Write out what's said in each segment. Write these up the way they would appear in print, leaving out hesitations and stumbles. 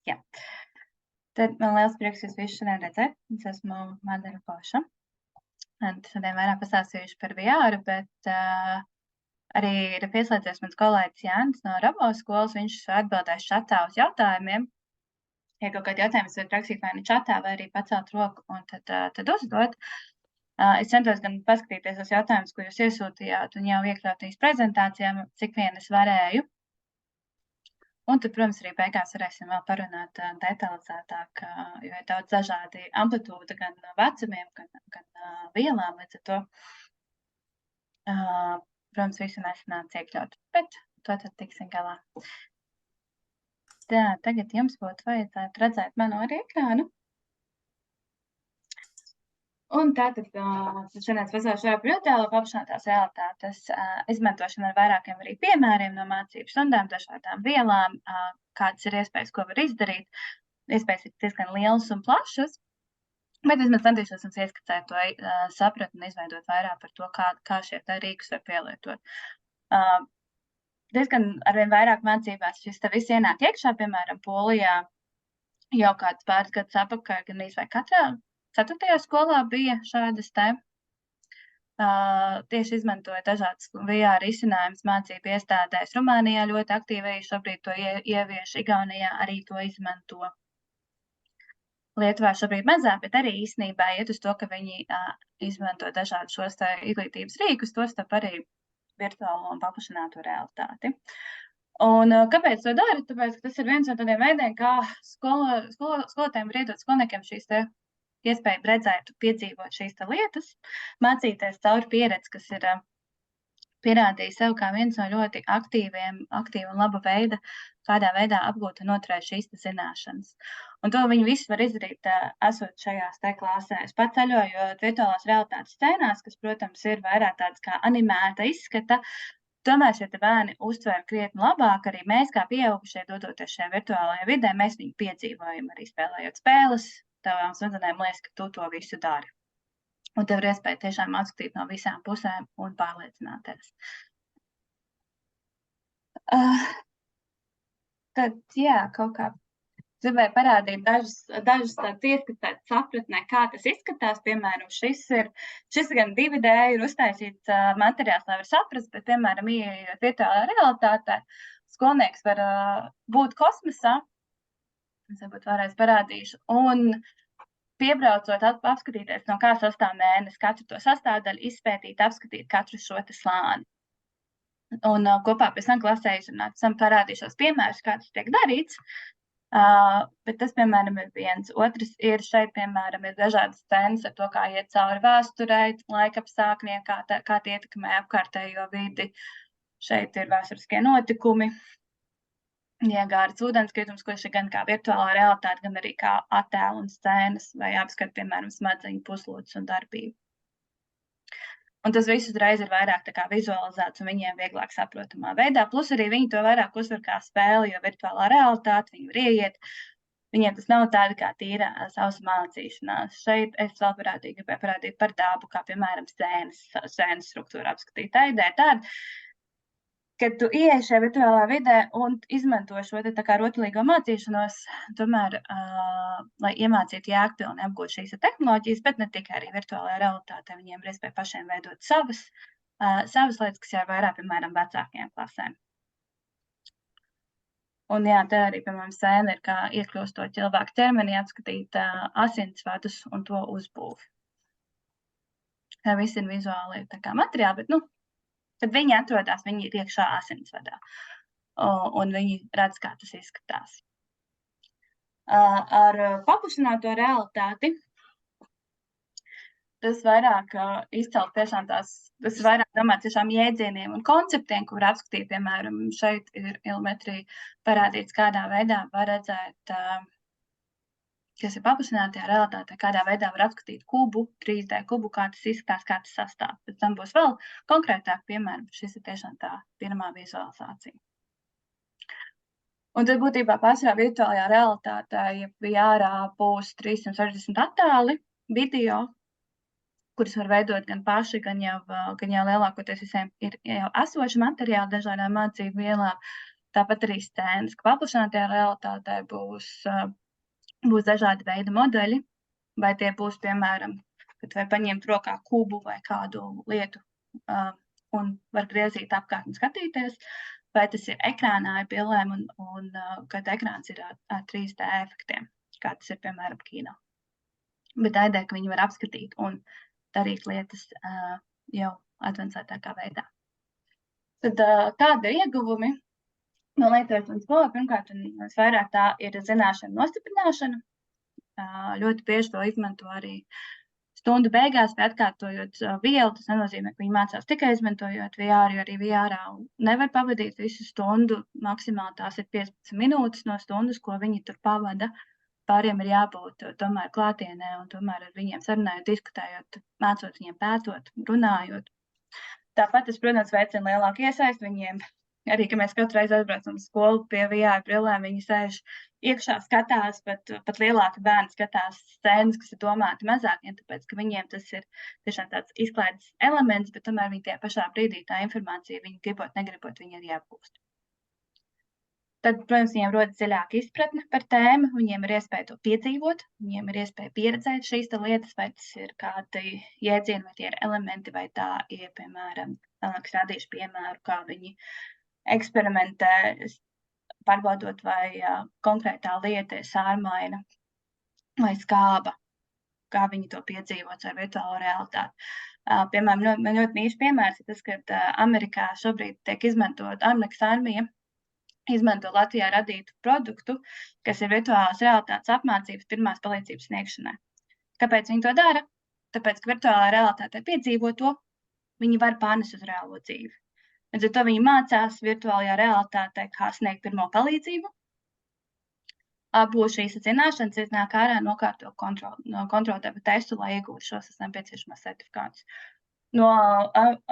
Jā. Tad man liels prieks jūs visus šodien redzēt. Es esmu Madara Poša. Un šodien vairāk pastāstījuši par VR, bet arī ir pieslēdzies mans kolēģis Jānis no Rabo skolas. Viņš atbildēs čatā uz jautājumiem. Ja kaut kādi jautājumi varat rakstīt vai nu čatā, vai arī pacelt roku un tad uzdot. Es centos gan paskatīties uz jautājumus, ko jūs iesūtījāt, un jau iekļaut viņus prezentācijām, cik vien es varēju. Un tad, protams, arī beigās varēsim vēl parunāt detalizētāk, jo ir daudz dažādi amplitūda gan vecumiem, gan vielām, līdz ar to, protams, visu nesanāca iekļaut, bet to tad tiksim galā. Tā, tagad jums būtu vajadzētu redzēt manu arī ekrānu. Un tātad šodien pasaules par virtuālo paplašinātās realitātes izmantošanu ar vairākiem arī piemēriem no mācību stundām, dažādām vielām, kādas ir iespējas, ko var izdarīt. Iespējas ir diezgan lielas un plašas, bet vismaz centīšos jums ieskicēt to sapratni un izveidot vairāk par to, kā šie rīkus var pielietot. Diezgan arvien vairāk mācībās šis te viss ienāk iekšā, piemēram, Polijā jau kāds pāris gadus apakaļ, gan vai katrā 4. skolā bija šādas te. Tieši izmantoja dažādas VR risinājumus mācību iestādēs. Rumānijā ļoti aktīvi šobrīd to ievieš, Igaunijā arī to izmanto. Lietuvā šobrīd mazāk, bet arī īstenībā iet uz to, ka viņi izmanto dažādus šos izglītības rīkus, tostarp arī virtuālo un paplašināto realitāti. Un kāpēc to dara? Tāpēc, ka tas ir viens no tādiem veidiem, kā skolotājiem var iedot skolniekiem šīs te iespēju redzēt, piedzīvot šīs lietas, mācīties caur pieredzi, kas ir pierādījis sev kā viens no ļoti aktīva un laba veida, kādā veidā apgūt un noturēt šīs zināšanas. Un to viņi visi var izdarīt, esot šajās te klasēs. Pat ceļojot virtuālās realitātes scēnās, kas, protams, ir vairāk tādas kā animēta izskata, tomēr šie bērni uztver krietni labāk, arī mēs kā pieaugušie dodoties šajā virtuālajā vidē, mēs viņu piedzīvojam arī spēlējot spēles. Tavām smadzenēm liekas, ka tu to visu dari. Un tev ir iespēja tiešām atskatīt no visām pusēm un pārliecināties. Tad, jā, kaut kā gribēju parādīt dažus tādus ieskatāt sapratnē, kā tas izskatās. Piemēram, šis gan 2D ir uztaisīts materiāls, lai var saprast, bet, piemēram, ieejot virtuālā realitātē, skolnieks var būt kosmosā. Es varbūt vēlreiz parādīšu. Un piebraucot, apskatīties, no kā sastāv mēnesis, katru to sastāvdaļu, izpētīt, apskatīt katru šo te slāni. Un kopā pēc tam klasē izrunāt, parādīšos piemērus, kā tas tiek darīts. Bet tas, piemēram, ir viens. Otrs ir šeit, piemēram, ir dažādas scēnas ar to, kā iet cauri vēsturei, laikapstākļiem, kā tie ietekmē apkārtējo vidi. Šeit ir vēsturiskie notikumi. Iegārts ūdenskritums, kurš ir gan kā virtuālā realitāte, gan arī kā attēlu un scēnas, vai apskat, piemēram, smadzeņu puslodes un darbību. Un tas viss uzreiz ir vairāk tā kā vizualizēts un viņiem vieglāk saprotamā veidā. Plus arī viņi to vairāk uztver kā spēli, jo virtuālā realitāte, viņi var ieiet. Viņiem tas nav tāda kā tīra savas mācīšanās. Šeit es vēl gribēju parādīt par dabu, kā, piemēram, scēnas struktūra apskatīt. Tā ideja tāda, kad tu ieej šajā virtuālā vidē un izmanto šo tā kā rotaļīgo mācīšanos, tomēr, lai iemācītu jēgpilni apgūt šīs tehnoloģijas, bet ne tikai arī virtuālajā realitātē, viņiem ir iespēja pašiem veidot savas lietas, kas jau ir vairāk, piemēram, vecākajām klasēm. Un jā, te arī, piemēram, scēna ir kā iekļūstot cilvēku ķermenī, apskatīt asinsvadus un to uzbūvi. Tā viss ir vizuāli tā kā materiāli, bet, kad viņi atrodas, viņi ir iekšā asinsvadā, un viņi redz, kā tas izskatās. Ar paplašināto realitāti tas vairāk izcelt tiešām tas vairāk domāt tiešām jēdzieniem un konceptiem, kur apskatīt, piemēram, šeit ir ilometrija parādīts, kādā veidā var redzēt, kas ir paplašinātajā realitātē, kādā veidā var apskatīt kubu, 3D kubu, kā tas izskatās, kā tas sastāv. Pēc tam būs vēl konkrētāk piemēram, šis ir tiešām tā pirmā vizualizācija. Un tad būtībā pārsvarā virtuālajā realitātē, ja VR būs 360 attēli, video, kurus var veidot gan paši, gan jau lielākoties visiem ir jau esoši materiāli dažādām mācību vielām. Tāpat arī scēnas, ka paplašinātajā realitātē būs dažādi veidi modeļi, vai tie būs, piemēram, kad var paņemt rokā kubu vai kādu lietu un var griezīt apkārt un skatīties, vai tas ir ekrānā ar bildēm un kad ekrāns ir ar 3D efektiem, kā tas ir, piemēram, kino. Bet tā ideja, ka viņi var apskatīt un darīt lietas jau advancētākā veidā. Tad kāda ir ieguvumi no lietošanas skola? Pirmkārt, un vairāk tā ir zināšana nostiprināšana. Ļoti bieži to izmanto arī stundu beigās, vai atkārtojot vielu. Tas nenozīmē, ka viņi mācās tikai izmantojot VR, jo arī VR nevar pavadīt visu stundu. Maksimāli tās ir 15 minūtes no stundas, ko viņi tur pavada. Pāriem ir jābūt tomēr klātienē un tomēr ar viņiem sarunājot, diskutējot, mācot viņiem, pētot, runājot. Tāpat tas, protams, veicina lielāku iesaisti viņiem. Arī, ka mēs katru reizi atbraucam uz skolu pie VR brillēm, viņi sēž iekšā, skatās, pat lielāki bērni skatās scēnas, kas ir domāti mazākiem, tāpēc, ka viņiem tas ir tiešām tāds izklaides elements, bet tomēr viņi tajā pašā brīdī tā informācija, viņi gribot, negribot, viņi arī apgūst. Tad, protams, viņiem rodas dziļāka izpratne par tēmu, viņiem ir iespēja to piedzīvot, viņiem ir iespēja pieredzēt šīs lietas, vai tas ir kādi jēdzieni, vai tie ir elementi, vai tā ir, piemēram, kas rādīšu piemēru, kā viņi eksperimentē, pārbaudot, vai konkrētā lieta ir sārmaina vai skāba, kā viņi to piedzīvot ar virtuālo realitāti. Piemēram, man ļoti mīļš piemērs ir tas, ka Amerikā šobrīd tiek izmantot Amerikas armija, izmanto Latvijā radītu produktu, kas ir virtuālās realitātes apmācības pirmās palīdzības sniegšanai. Kāpēc viņi to dara? Tāpēc, ka virtuālā realitātē piedzīvo to, viņi var pārnest uz reālo dzīvi. Līdz ar to viņi mācās virtuālajā realitātē, kā sniegt pirmo palīdzību. Apgūst šīs zināšanas, iznāk ārā nokārto kontroldarba testu, lai iegūtu šos nepieciešamos certifikātus. No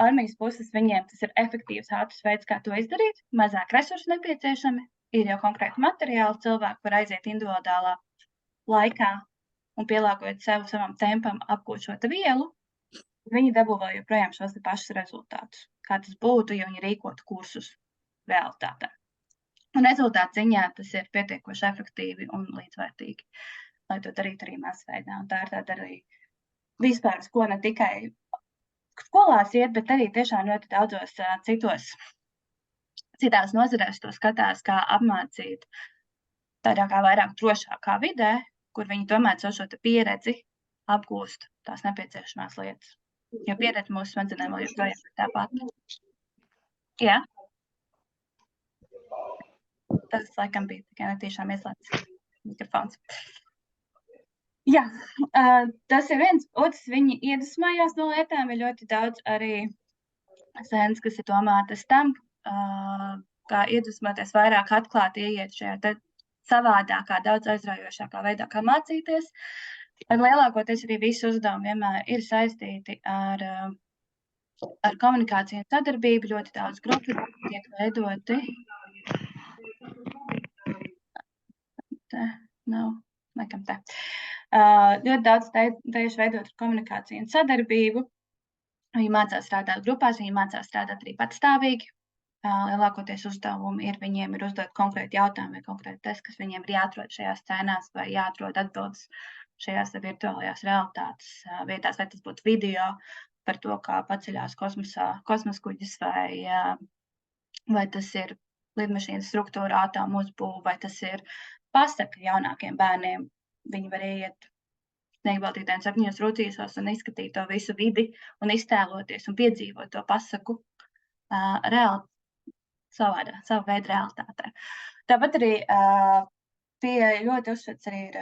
armijas puses viņiem tas ir efektīvs, ātrs veids, kā to izdarīt. Mazāk resursu nepieciešami, ir jau konkrēti materiāli, cilvēki var aiziet individuālā laikā un pielāgojot savam tempam apgūt šo vielu. Viņi dabū vēl joprojām šos pašus rezultātus, kā tas būtu, ja viņi rīkotu kursus realitātē. Un rezultātu ziņā tas ir pietiekoši efektīvi un līdzvērtīgi, lai to darītu arī masveidā. Un tā ir tāda arī vispār, ko ne tikai skolās iet, bet arī tiešām ļoti daudzos citās nozarēs to skatās, kā apmācīt tādā kā vairāk drošākā vidē, kur viņi tomēr caur šo pieredzi apgūst tās nepieciešamās lietas. Jo pieredze mūsu smadzenēm vēl joprojām ir tāpat. Jā. Tas, laikam, bija tikai netīšām ieslēgts mikrofons. Jā, tas ir viens. Otrs, viņi iedvesmojās no lietām, ir ļoti daudz arī scēnas, kas ir domātas tam, kā iedvesmoties vairāk atklāti ieiet šajā savādākā, daudz aizraujošākā veidā, kā mācīties. Ar lielākoties arī visi uzdevumi vienmēr ir saistīti ar komunikāciju un sadarbību. Ļoti daudz grupu tiek veidoti. Ļoti daudz tieši veidot ar komunikāciju un sadarbību. Viņi mācās strādāt grupās, viņi mācās strādāt arī patstāvīgi. Lielākoties uzdevumi ir, viņiem ir uzdot konkrēti jautājumi vai konkrēti tests, kas viņiem ir jāatrod šajās scēnās vai jāatrod atbildes šajās virtuālajās realitātes vietās, vai tas būtu video par to, kā paceļās kosmosa kuģis, vai tas ir lidmašīnas struktūra, atomu uzbūve, vai tas ir pasaka jaunākiem bērniem. Viņi var iet sniegbaltītājiem 7 rūcīsos un izskatīt to visu vidi un iztēloties un piedzīvot to pasaku savu veidu realitātē. Tāpat arī ļoti uzsvērts arī ir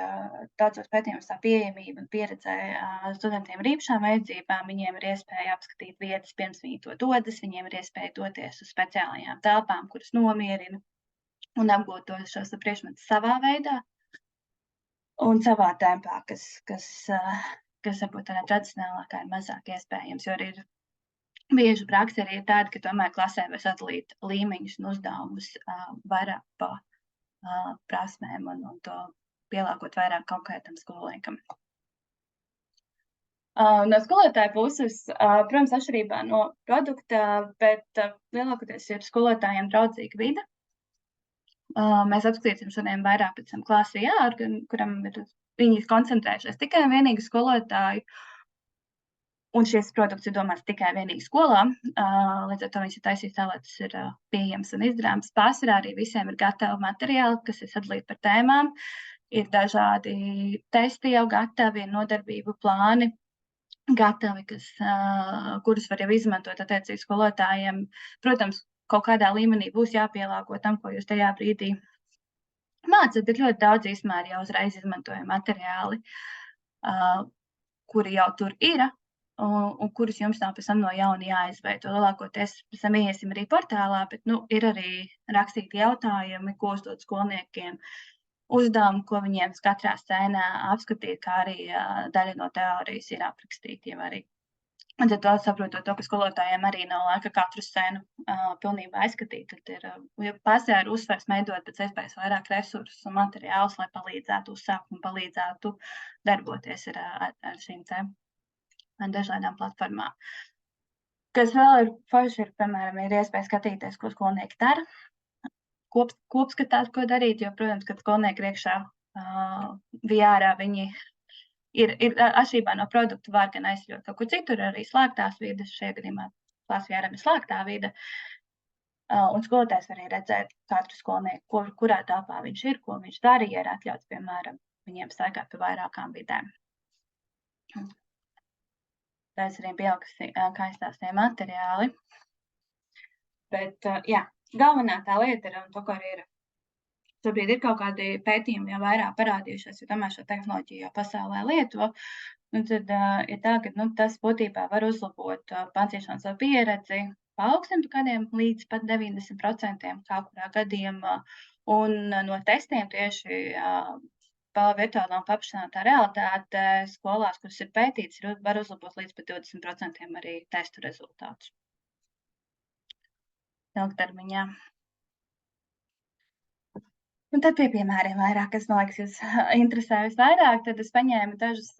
daudzos pētījumos tā pieejamība un pieredzē studentiem ar īpašām vajadzībām. Viņiem ir iespēja apskatīt vietas, pirms viņi to dodas. Viņiem ir iespēja doties uz speciālajām telpām, kuras nomierina un apgūt šos priekšmetus savā veidā un savā tempā, kas varbūt tādā tradicionālākā ir mazāk iespējams, jo arī ir bieži praksa arī ir tāda, ka tomēr klasē var sadalīt līmeņus un uzdevumus vairāk pa prasmēm un to pielāgot vairāk konkrētam skolniekam. No skolotāja puses, protams, atšķirībā no produkta, bet lielākoties ir skolotājiem draudzīga vide. Mēs apskatīsim šodien vairāk pēc tam klāsī kuram ir viņi koncentrējušies tikai un vienīgi skolotāju. Un šis produkts ir domāts tikai vienīgi skolām. Līdz ar to viņš ir taisīts tā, lai tas ir pieejams un izdarāms. Pārsvarā arī visiem ir gatavi materiāli, kas ir sadalīti par tēmām. Ir dažādi testi jau gatavi, nodarbību plāni gatavi, kurus var jau izmantot attiecīgi skolotājiem. Protams, kaut kādā līmenī būs jāpielāgo tam, ko jūs tajā brīdī mācat, bet ļoti daudz īstenībā jau uzreiz izmantojami materiāli, kuri jau tur ir. Un kurus jums nav pēc tam no jauna jāizveido. Lielākoties pēc tam iesim arī portālā, bet ir arī rakstīti jautājumi, ko uzdot skolniekiem, uzdevumi, ko viņiem katrā scēnā apskatīt, kā arī daļa no teorijas ir aprakstīta jau arī. Un tad saprotot to, ka skolotājiem arī nav laika katru scēnu pilnībā izskatīt, tad pārsvarā ir uzsvers veidot pēc iespējas vairāk resursus un materiālus, lai palīdzētu uzsākt un palīdzētu darboties ar šīm tēmām. Dažādām platformām. Kas vēl ir forši, piemēram, ir iespēja skatīties, ko skolnieki dara, kopskatāt, ko darīt, jo, protams, kad skolnieki iekšā VR, viņi ir atšķirībā no produktu, var gan aizļot kaut kur citur, arī slēgtās vides, šajā gadījumā VR ir slēgtā vide, un skolotājs var arī redzēt katru skolnieku, kurā telpā viņš ir, ko viņš darīja, ir atļauts, piemēram, viņiem staigāt pa vairākām vidēm. Tas arī pieaugusi, kā izstāstīja materiāli. Bet, galvenā tā lieta ir, un to, ko arī ir, šobrīd ir kaut kādi pētījumi jau vairāk parādījušies, jo tomēr šo tehnoloģiju jau pasaulē lieto, un tad ir tā, ka tas būtībā var uzlabot mācīšanas pieredzi, paaugstināt kādiem līdz pat 90% kā kurā gadījumā, un no testiem tieši virtuālā un paplašinātā realitāte skolās, kuras ir pētītas, var uzlabot līdz pat 20% arī testu rezultātus. Ilgtermiņā. Un tad pie piemēriem vairāk, kas man liekas jūs interesē visvairāk, tad es paņēmu dažas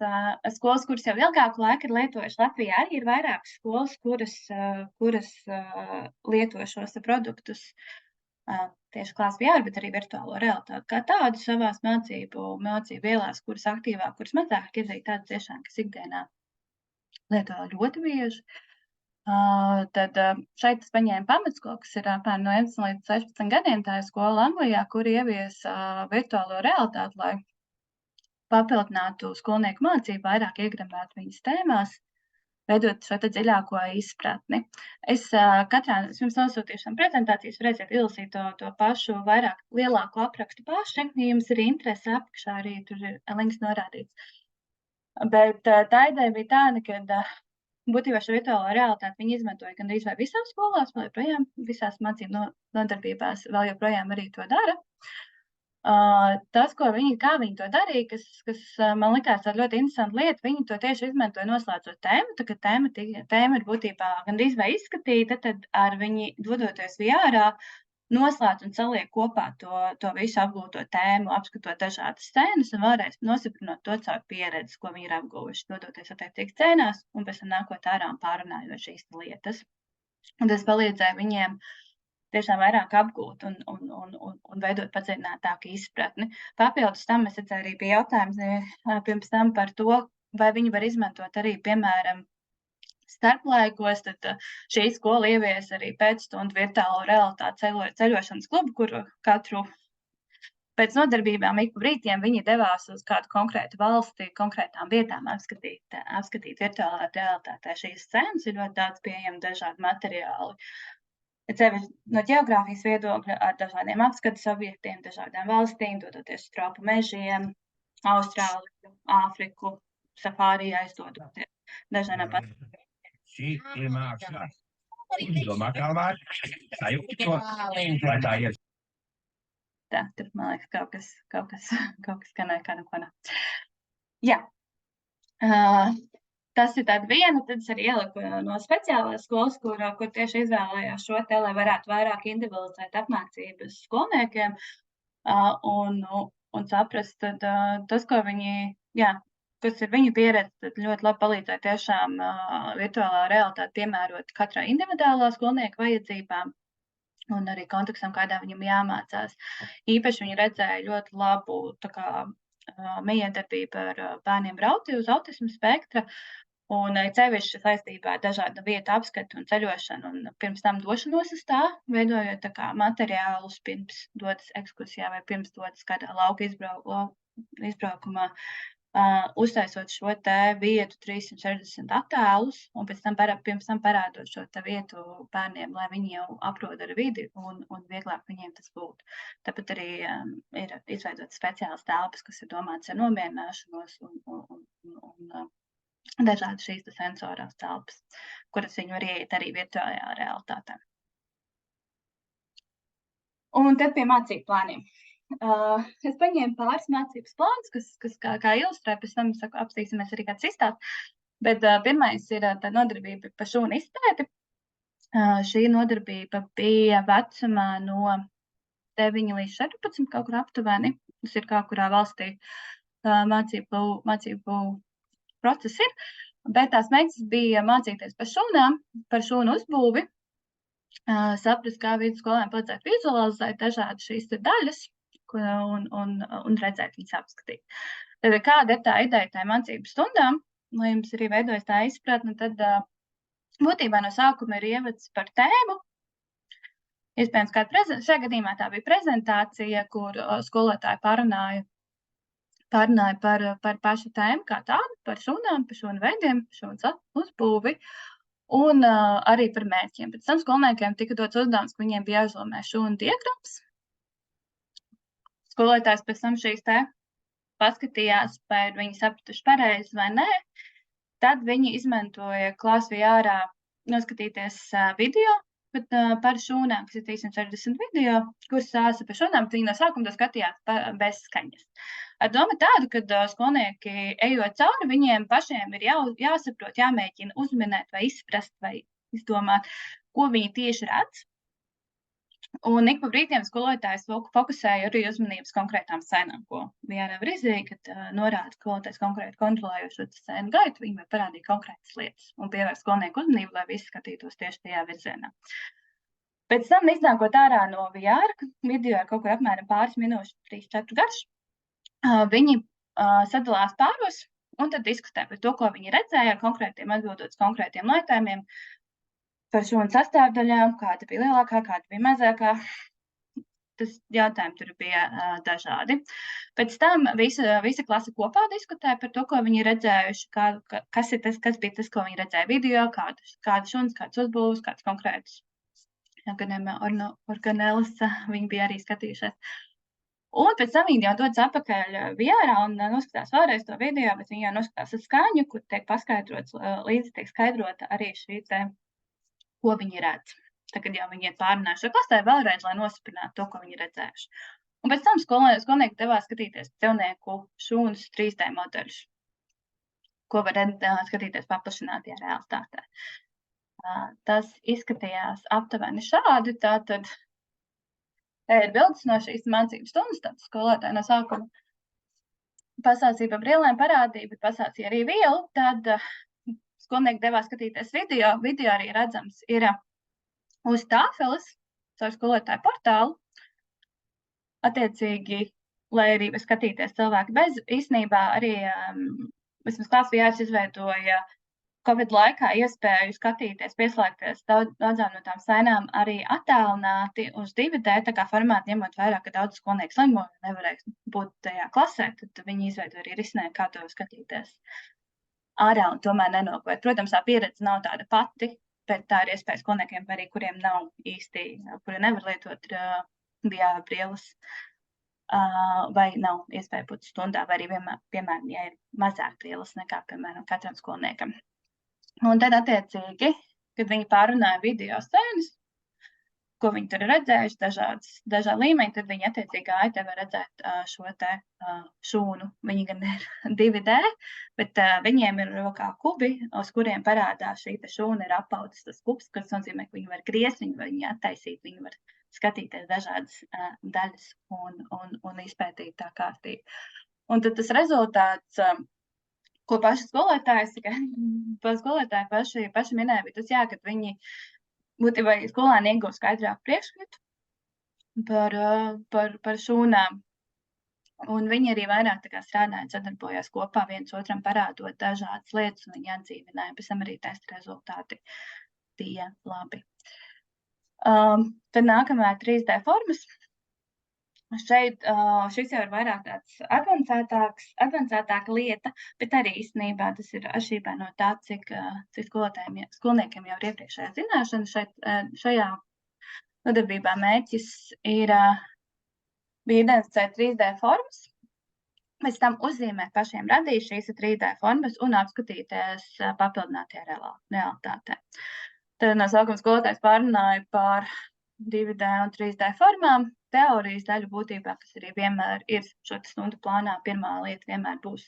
skolas, kuras jau ilgāku laiku ir lietojuši. Latvijā arī ir vairākas skolas, kuras lieto šos produktus. Tieši klāsts VR, bet arī virtuālo realitāti kā tādu savās mācību vielās, kuras aktīvāk, kuras mazāk ir tādas tiešām, kas ikdienā lieto ļoti bieži. Tad šeit es paņēmu pamatskolu, kas ir apmēram no 11 līdz 16 gadiem. Tā ir skola Anglijā, kur ievies virtuālo realitāti, lai papildinātu skolnieku mācību, vairāk iegremētu viņas tēmās, veidot šo dziļāko izpratni. Es jums nosūtīšu tam prezentācijas, varēsiet izlasīt to pašu vairāk lielāku aprakstu paši, ja jums ir interese, apakšā arī tur ir links norādīts. Bet tā ideja bija tāda, ka būtībā šo virtuālo realitāti viņi izmantoja gandrīz vai visās skolās, vēl joprojām visās mācību nodarbībās vēl joprojām arī to dara. Tas, kā viņi to darīja, kas man likās tāda ļoti interesanta lieta, viņi to tieši izmantoja noslēdzot tēmu, tā kā tēma ir būtībā gandrīz vai izskatīta, tad ar viņi dodoties VR, noslēdz un saliek kopā to visu apgūto tēmu, apskatot dažādas scēnas un vēlreiz nosiprinot to caur pieredzi, ko viņi ir apguvuši, dodoties attiecīgi scēnās un pēc tam nākot ārā un pārunājot šīs lietas. Un tas palīdzēja viņiem tiešām vairāk apgūt un veidot padziļinātāku izpratni. Papildus tam es redzēju arī bija jautājums pirms tam par to, vai viņi var izmantot arī, piemēram, starplaikos, tad šī skola ievies arī pēcstundu virtuālo realitāti ceļošanas klubu, kur katru pēc nodarbībām ik pa brītiem viņi devās uz kādu konkrētu valsti, konkrētām vietām apskatīt virtuālā realitātē. Šīs scēnas ir ļoti daudz pieejami dažādi materiāli. No ģeogrāfijas viedokļa ar dažādiem apskates objektiem, dažādām valstīm, dodoties uz tropu mežiem, Austrāliju, Āfriku, safārijā aizdodoties dažādām pasākumiem. Šī ir māksla. Domā, kā māksla. Sajūti to, vai tā ir. Tā, tur, man liekas, kaut kas skanēja, kā neko nav. Jā. Tas ir tāda viena, tad es arī ieliku no speciālās skolas, kur tieši izvēlējās šo te, lai varētu vairāk individualizēt apmācības skolniekiem un saprast, tad tas, ko viņi, kas ir viņu pieredze, tad ļoti labi palīdzēja tiešām virtuālā realitāte piemērot katrai individuālā skolnieka vajadzībām. un arī kontekstam, kādā viņam jāmācās. Īpaši viņi redzēja ļoti labu miedarbību ar bērniem ar autismu spektra, un cevišķi saistībā ar dažādu vietu apskatu un ceļošanu, un pirms tam došanos uz tā, veidojot tā kā materiālus pirms dodas ekskursijā vai pirms dodas kādā lauka izbraukumā, uztaisot šo te vietu 360 attēlus, un pirms tam parādot šo te vietu bērniem, lai viņi jau aprod ar vidi un vieglāk viņiem tas būtu. Tāpat arī ir izveidotas speciālas telpas, kas ir domātas ar nomierināšanos un dažādi šīs sensorās telpas, kuras viņi var ieiet arī virtuālajā realitātē. Un tad pie mācību plāniem. Es paņēmu pāris mācības plānus, kas kā ilustrē, pēc tam apstīsimies arī kāds izstāst, bet pirmais ir tā nodarbība par šūnu izpēti. Šī nodarbība bija vecumā no 9 līdz 14 kaut kur aptuveni. Tas ir kā kurā valstī mācību process ir, bet tās mērķis bija mācīties par šūnām, par šūnu uzbūvi, saprast, kā vidusskolēniem palīdzētu vizualizēt dažādas šīs daļas un redzēt viņas apskatīt. Tad kāda ir tā ideja tā mācību stundām, lai jums arī veidojas tā izpratne, tad būtībā no sākuma ir ievads par tēmu. Iespējams, šajā gadījumā tā bija prezentācija, kur skolotāji pārunāja par pašu tēmu kā tādu, par šūnām, par šūnu veidiem, šūnas uzbūvi un arī par mērķiem. Pēc tam skolniekiem tika dots uzdevums, ka viņiem bija jāizlomē šūnu diagrams. Skolotājs pēc tam šīs te paskatījās, vai viņi sapratuši pareizi vai nē. Tad viņi izmantoja ClassVR noskatīties video par šūnām, kas ir 360 video, kuras stāsta par šūnām, bet viņi no sākuma to skatījās bez skaņas. Ar domu tādu, ka skolnieki, ejot cauri, viņiem pašiem ir jāsaprot, jāmēģina uzminēt vai izprast vai izdomāt, ko viņi tieši redz. Un ik pa brīdiem skolotājs fokusēja arī uzmanības konkrētām scenām, ko VR var izdarīt, kad norāda skolotājs konkrēti kontrolējošo scēnu gaitu, viņi var parādīt konkrētas lietas un pievērst skolnieku uzmanību, lai visi skatītos tieši tajā virzienā. Pēc tam iznākot ārā no VR, video ir kaut kur apmēram pāris minūšu, 3-4 garš, viņi sadalās pāros un tad diskutē par to, ko viņi redzēja, ar konkrētiem atbildot konkrētiem jautājumiem, par šūnu sastāvdaļām, kāda bija lielākā, kāda bija mazākā. Tas jautājumi tur bija dažādi. Pēc tam visa klase kopā diskutēja par to, ko viņi redzējuši, kas bija tas, ko viņi redzēja video, kāda šūnas, kāds uzbūvs, kāds konkrēts organelis viņi bija arī skatījušies. Un pēc tam viņi jau dodas atpakaļ VR un noskatās vēlreiz to video, bet viņi jau noskatās uz skaņu, kur tiek paskaidrots, līdzi tiek skaidrota arī šī te, ko viņi redz. Tagad jau viņi ir pārunājuši klasē vēlreiz, lai nostiprinātu to, ko viņi redzējuši. Un pēc tam skolnieki devās skatīties dzīvnieku šūnas 3D modeļus, ko var skatīties paplašinātajā realitātē. Tas izskatījās aptuveni šādi, tātad te ir bildes no šīs mācības stundas, tātad skolotāji no sākuma pasācīja par brillēm parādīja, bet pasācīja arī vielu, tad skolnieki devās skatīties video. Video arī redzams ir uz tāfeles, caur skolotāju portālu. Attiecīgi, lai arī skatīties cilvēki bez, īstenībā arī vismaz ClassVR izveidoja Covid laikā iespēju skatīties, pieslēgties daudzām no tām scēnām arī attālināti uz 2D, tā kā formāti ņemot vērā, ka daudz skolnieku slimo nevarēs būt tajā klasē, tad viņi izveidoja arī risinājumu, kā to skatīties ārā un tomēr nenokavēt. Protams, tā pieredze nav tāda pati, bet tā ir iespēja skolniekiem, arī kuriem nav īsti, kuri nevar lietot VR brilles, vai nav iespēja būt stundā, vai arī piemēram, ja ir mazāk brilles nekā, piemēram, katram skolniekam. Un tad, attiecīgi, kad viņi pārunāja video scēnas, ko viņi tur ir redzējuši, dažādi līmeņi, tad viņi attiecīgi gāja te var redzēt šo te šūnu. Viņi gan ir 2D, bet viņiem ir rokā kubi, uz kuriem parādās šī te šūna ir apautas tas kubs, kas nozīmē, ka viņi var griezt, viņi var viņu attaisīt, viņi var skatīties dažādas daļas un izpētīt tā kārtīgi. Un tad tas rezultāts, ko paši skolotāji paši minēja, bija tas, jā, kad viņi būtībā skolēni iegūst skaidrāku priekšskatu par šūnām. Un viņi arī vairāk tā kā strādāja, sadarbojās kopā, viens otram parādot dažādas lietas, un viņi atdzīvināja, pēc tam arī testa rezultāti bija labi. Tad nākamā 3D formas. Šeit šis jau ir vairāk tāds advancētāka lieta, bet arī īstenībā tas ir atšķirībā no tā, cik skolniekiem jau ir iepriekšējā zināšana. Šajā nodarbībā mērķis bija identificēt 3D formas, pēc tam uzzīmēt pašiem radīt šīs 3D formas un apskatīties papildinātajā realitātē. Tad no sākuma skolotājs pārunāja par 2D un 3D formām. Teorijas daļu būtībā, kas arī vienmēr ir šo stundu plānā, pirmā lieta vienmēr būs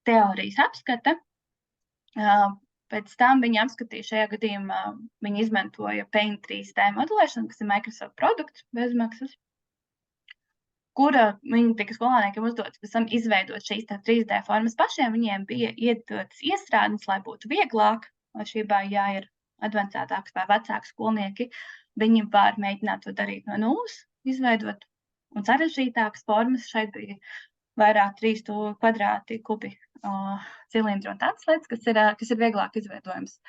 teorijas apskata. Pēc tam viņi apskatīja šajā gadījumā, viņi izmantoja Paint 3D modelēšanu, kas ir Microsoft produkts bezmaksas, kura viņi tika skolēniekiem uzdots pēc tam izveidot šīs 3D formas pašiem. Viņiem bija iedotas iestrādes, lai būtu vieglāk, atšķirībā, ja ir advancētāks vai vecāki skolnieki, viņi var mēģināt to darīt no nulles, izveidot un sarežģītākas formas. Šeit bija vairāk 3 kvadrāti, kubi, cilindri un tādas lietas, kas ir vieglāk izveidojams.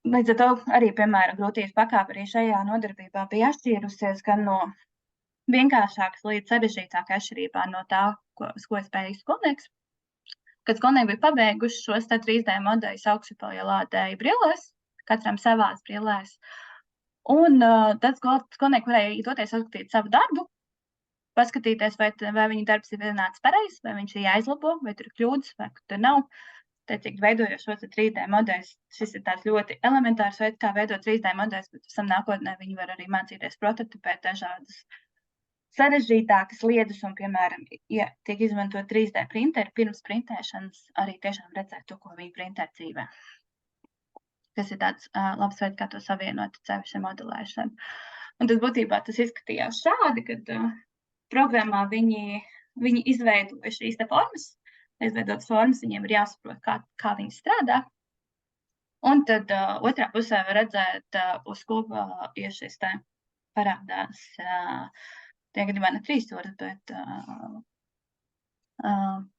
Līdz ar to arī, piemēram, grūtības pakāpe arī šajā nodarbībā bija atšķīrusies gan no vienkāršākas līdz sarežģītākai atšķirībā no tā, ko spēja skolnieks. Kad skolnieki bija pabeiguši šos 3D modeļus, augšupēļā lādēja brillēs, katram savās brillēs. Un tad skolnieki varēja doties atskatīt savu darbu, paskatīties, vai viņa darbs ir vienāds pareizs, vai viņš ir jāizlabo, vai tur ir kļūdas, vai tur nav. Teicīgi, veidojot šos 3D modeļus, šis ir tāds ļoti elementārs veids, kā veidot 3D modeļus, bet pēc tam nākotnē viņi var arī mācīties prototipēt dažādas sarežģītākas lietas, un, piemēram, ja tiek izmantot 3D printeri pirms printēšanas, arī tiešām redzēt to, ko viņi printē dzīvē. Kas ir tāds labs veids, kā to savienot sevišķi modelēšanu. Un tas būtībā tas izskatījās šādi, kad programmā viņi izveidoja šīs formas. Izveidotas formas, viņiem ir jāsaprot, kā viņi strādā. Un tad otrā pusē var redzēt, uz ko ir šis te parādās. Tie gadījumā ne 3 stūris,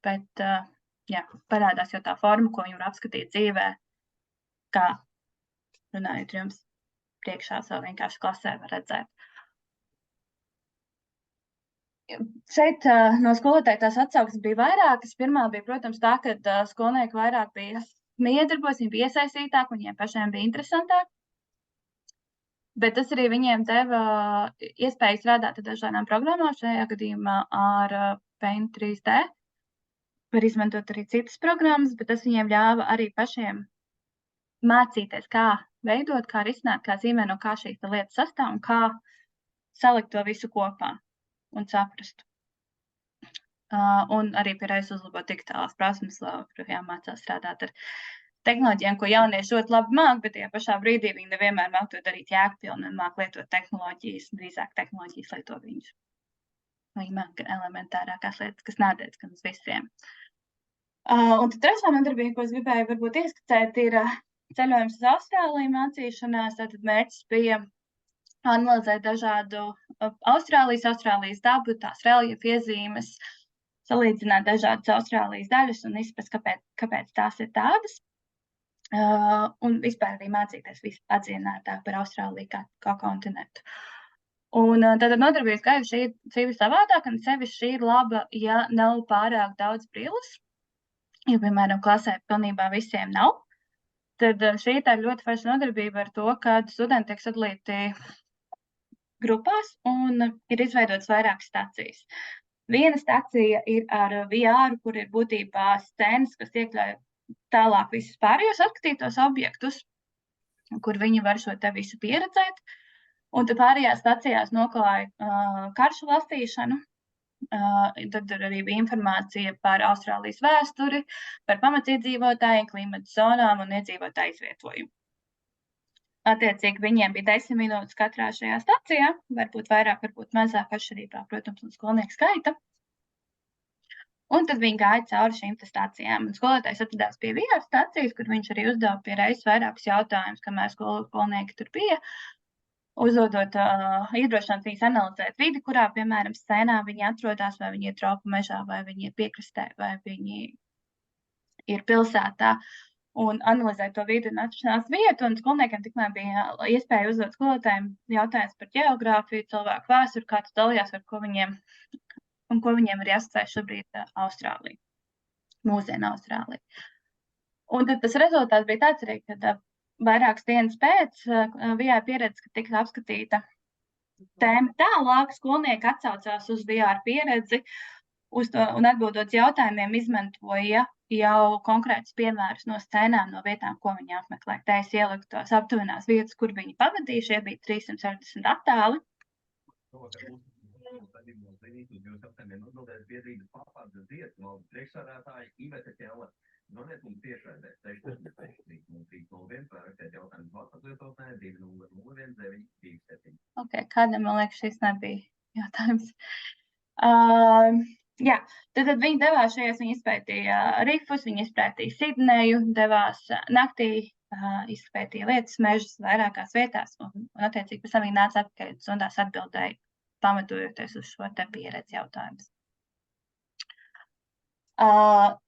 bet parādās jau tā forma, ko viņi var apskatīt dzīvē, kā runājot jums priekšā, savu vienkārši klasē var redzēt. Šeit no skolotāja tās atsauksmes bija vairākas. Pirmā bija, protams, tā, ka skolnieki vairāk bija miedarbojas, viņi bija iesaistītāki, viņiem pašiem bija interesantāk. Bet tas arī viņiem deva iespēju strādāt ar dažādām programmām, šajā gadījumā ar Paint 3D. Var izmantot arī citas programmas, bet tas viņiem ļāva arī pašiem mācīties, kā veidot, kā risināt, kā zīmēt, no kā šīs lietas sastāv un kā salikt to visu kopā un saprast. Un arī pierādījis uzlabot digitālās prasmes, kur jāmācās strādāt ar tehnoloģijām, ko jaunieši ļoti labi māk, bet tajā pašā brīdī viņi nevienmēr māk to darīt jēgpilni un māk lietot tehnoloģijas, drīzāk tehnoloģijas lieto viņus. Viņi māk elementārākās lietas, kas nādēdz gan uz visiem. Un tad trešā nodarbība, ko es gribēju varbūt ieskicēt, ir ceļojums uz Austrāliju mācīšanās. Tātad mērķis bija analizēt dažādu Austrālijas dabu, tās reljefu iezīmes, salīdzināt dažādas Austrālijas daļas un izprast, kāpēc tās ir tādas. Un vispār arī mācīties atzīmētāk par Austrāliju kā kontinentu. Un tātad nodarbības gaiva šī ir savādāk, un sevišķi šī ir laba, ja nav pārāk daudz brilles, jo, piemēram, klasē pilnībā visiem nav. Tad šī ir ļoti forša nodarbība ar to, ka studenti tiek sadalīti grupās un ir izveidotas vairākas stacijas. Viena stacija ir ar VR, kur ir būtībā scēnas, kas iekļauj tālāk visus pārējos atskatītos objektus, kur viņi var šo te visu pieredzēt. Un tad pārējās stacijās noklāja karšu lasīšanu. Tad arī bija informācija par Austrālijas vēsturi, par pamatiedzīvotājiem, klimata zonām un iedzīvotāju izvietojumu. Attiecīgi viņiem bija 10 minūtes katrā šajā stacijā, varbūt vairāk, varbūt mazāk atšķirībā, protams, un skolnieku skaita. Un tad viņi gāja cauri šīm stācijām. Un skolotājs atradās pie VR stācijas, kur viņš arī uzdeva pie reizes vairākus jautājumus, kamēr skolnieki tur bija. Uzdodot, iedrošināt viņus analizēt vidi, kurā, piemēram, scēnā viņi atrodas, vai viņi ir tropu mežā, vai viņi ir piekrastē, vai viņi ir pilsētā, un analizēt to vidi un atrašanās vietu. Un skolniekiem tikmēr bija iespēja uzdot skolotājiem jautājumus par ģeogrāfiju, cilvēku vēsturi, kā tas dalījās, ar ko viņiem ir jāsacē šobrīd Austrālija, mūsdienu Austrālija. Un tad tas rezultāts bija tāds arī, ka vairākas dienas pēc VR pieredzes, kad tika apskatīta tēma tālāk, skolnieki atsaucās uz VR pieredzi uz to, un atbildot jautājumiem izmantoja jau konkrētus piemērus no scēnām, no vietām, ko viņi apmeklē. Tā es ieliku tos aptuvenās vietas, kur viņi pavadīja, šie bija 360 attāli. Zvaniet mums tiešraidē 646 301, rakstiet jautājumus valsts lietotnē 2001-927. Ok, kādam, man liekas, šis nebija jautājums. Jā, tad viņi devās šajās, viņi izpētīja rifus, viņi izpētīja Sidneju, devās naktī, izpētīja lietas mežus vairākās vietās, un attiecīgi pēc tam viņi nāca atpakaļ stundās atbildēja, pamatojoties uz šo te pieredzi jautājumus.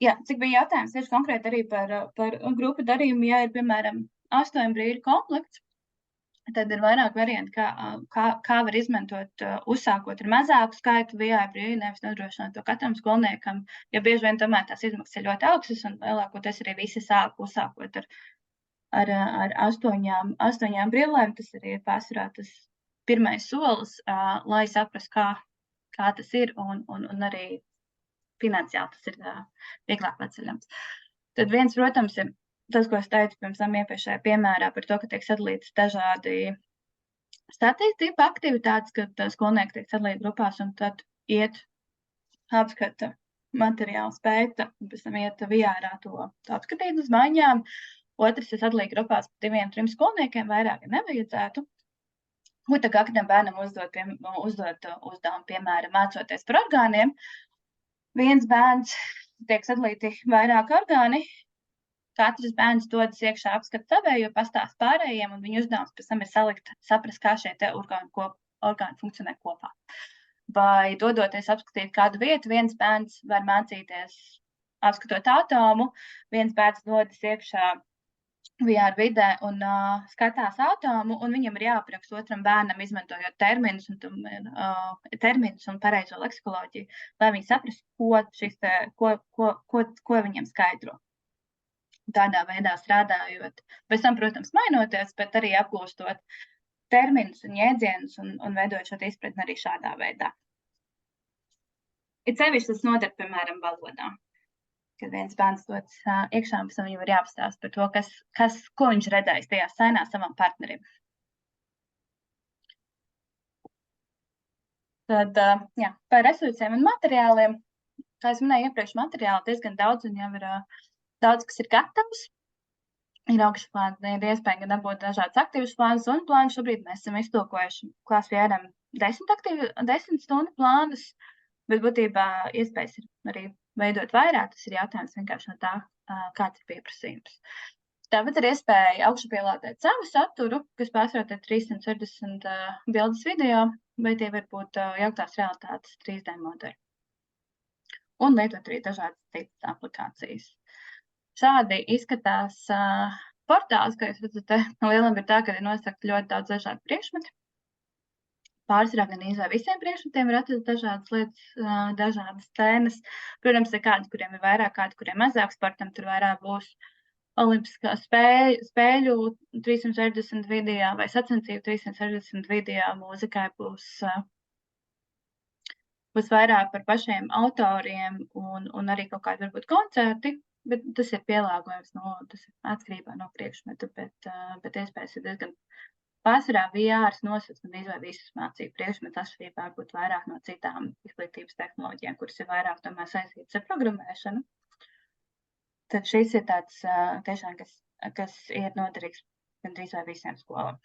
Jā, cik bija jautājums tieši konkrēti arī par grupu darījumu, ja ir, piemēram, 8 brīļu komplekts, tad ir vairāk varianti, kā var izmantot, uzsākot ar mazāku skaitu VR brīļu, nevis nodrošināt to katram skolniekam, jo bieži vien tomēr tās izmaksas ir ļoti augstas, un lielākoties arī visi uzsākot ar 8 brillēm. Tas arī ir pārsvarā tas pirmais solis, lai saprastu, kā tas ir, un arī finansiāli tas ir vieglāk paceļams. Tad viens, protams, ir tas, ko es teicu pirms tam iepriekšējā piemērā par to, ka tiek sadalītas dažādi statistika aktivitātes, kad skolnieki tiek sadalīti grupās un tad iet apskata materiālu spēta un pēc tam iet VR to apskatīt uz maiņām. Otrs ir sadalīt grupās par 2-3 skolniekiem, vairāk nevajadzētu. Un tā kā katram bērnam uzdot uzdevumu, piemēram, mācoties par orgāniem, viens bērns tiek sadalīti vairāk orgāni, katrs bērns dodas iekšā apskat savējo, pastāst pārējiem, un viņu uzdevums pēc tam ir saprast, kā šie te orgāni funkcionē kopā. Vai dodoties apskatīt kādu vietu, viens bērns var mācīties apskatot atomu, viens bērns dodas iekšā VR vidē un skatās atomu, un viņam ir jāapraksta otram bērnam, izmantojot terminus un pareizo leksikoloģiju, lai viņi saprastu, ko viņam skaidro. Tādā veidā strādājot, pēc tam, protams, mainoties, bet arī apgūstot terminus un jēdzienus un veidojot šo izpratni arī šādā veidā. Ir sevišķi tas noder, piemēram, valodā. Kad viens bērns dodas iekšā, pēc tam viņam ir jāpastāst par to, ko viņš redzējis tajā scēnā savam partnerim. Tad, jā, par resursiem un materiāliem, kā es minēju iepriekš, materiāli diezgan daudz, un jau ir daudz, kas ir gatavs. Ir augšplāni, ir iespēja gan dabūt dažādas aktīvas plānus un plānus. Šobrīd mēs esam iztulkojuši klāsvieram 10 stundu plānus, bet būtībā iespējas ir arī veidot vairāk, tas ir jautājums vienkārši no tā, kāds ir pieprasījums. Tāpat ir iespēja augšupielādēt savu saturu, kas pārsvarā 360 bildes video, vai tie var būt jauktās realitātes 3D modeļi. Un lietot arī dažādas citas aplikācijas. Šādi izskatās portāls, kā jūs redzat, lielam ir tā, ka ir nosakti ļoti daudz dažādu priekšmetu. Pārsvarā gan izvēl visiem priekšmetiem ir atrast dažādas lietas, dažādas scēnas. Protams, ir kādi, kuriem ir vairāk, kādi, kuriem mazāk. Sportam tur vairāk būs olimpiskā spēļu 360 video vai sacensību 360 video. Mūzikai būs vairāk par pašiem autoriem un arī kaut kādi varbūt koncerti, bet tas ir pielāgojums, tas ir atkarībā no priekšmeta, bet iespējas ir diezgan. Pārsvarā VR nosacīt un izvēl visus mācību priekšmetus atšķirībā varbūt vairāk no citām izglītības tehnoloģijām, kuras ir vairāk tomēr saistītas ar programmēšanu. Tad šis ir tāds tiešām, kas ir noderīgs gandrīz vai visiem skolām.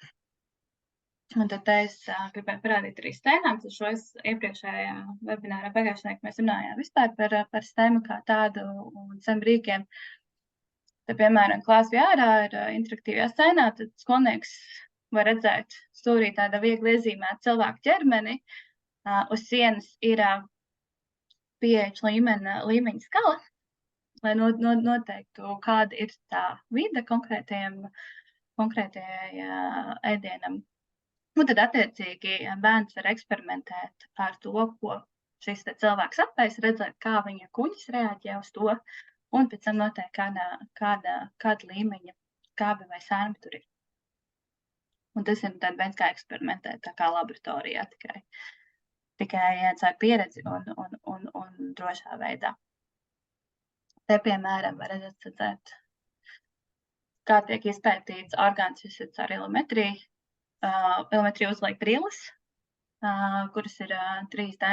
Un tad es gribēju parādīt arī stēmām, tad šo iepriekšējā webinārā pagājušajā mēs runājām vispār par stēmu kā tādu un STEM rīkiem. Tad, piemēram, klāsvī ārā ir interaktīvajā stēnā, tad skolnieks var redzēt stūrī tāda viegli iezīmēta cilvēku ķermeni. Uz sienas ir pH līmeņa skala, lai noteiktu, kāda ir tā vide konkrētajai ēdienam. Un tad, attiecīgi, bērns var eksperimentēt ar to, ko šis cilvēks apēs, redzēt, kā viņa kuņas reaģē uz to, un pēc tam noteikti kāda līmeņa kābi vai sērmi tur ir. Un tas ir tāds veids, kā eksperimentēt, tā kā laboratorijā tikai caur pieredzi un drošā veidā. Te, piemēram, var redzēt, kā tiek izpētīts orgāns ar ilometriju. Ilometrija uzliek brilles, kuras ir 3D,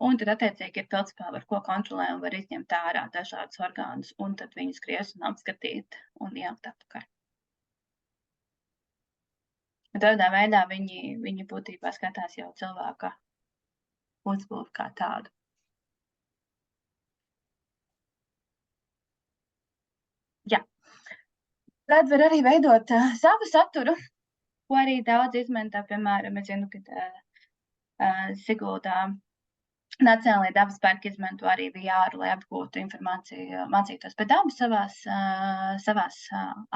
un tad, attiecīgi, ir pildspēle, ar ko kontrolē un var izņemt ārā dažādus orgānus, un tad viņus griezt un apskatīt un ielikt atpakaļ. Tādā veidā viņi būtībā skatās jau cilvēka uzbūvi kā tādu. Jā. Tad var arī veidot savu saturu, ko arī daudz izmanto, piemēram, es zinu, ka Siguldā Nacionālajā dabas parka izmanto arī VR, lai apgūtu informāciju, mācītos par dabu savās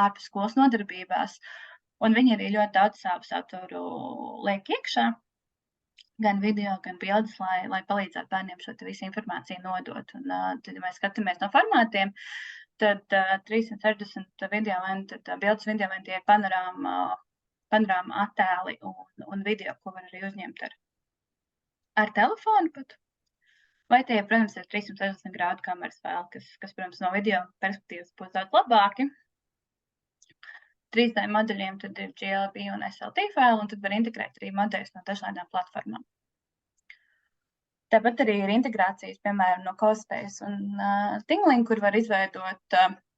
ārpus skolas nodarbībās. Un viņi arī ļoti daudz savu saturu liek iekšā, gan video, gan bildes, lai palīdzētu bērniem šo visu informāciju nodot. Un tad, ja mēs skatāmies no formātiem, tad 360 video, tad bildes video, tie ir panorāma attēli un video, ko var arī uzņemt ar telefonu pat. Vai tie, protams, ir 360 grādu kameras vēl, kas, protams, no video perspektīvas būs daudz labāki. 3D modeļiem tad ir GLB un SLT faili, un tad var integrēt arī modeļus no dažādām platformām. Tāpat arī ir integrācijas, piemēram, no CoSpace un Tinglink, kur var izveidot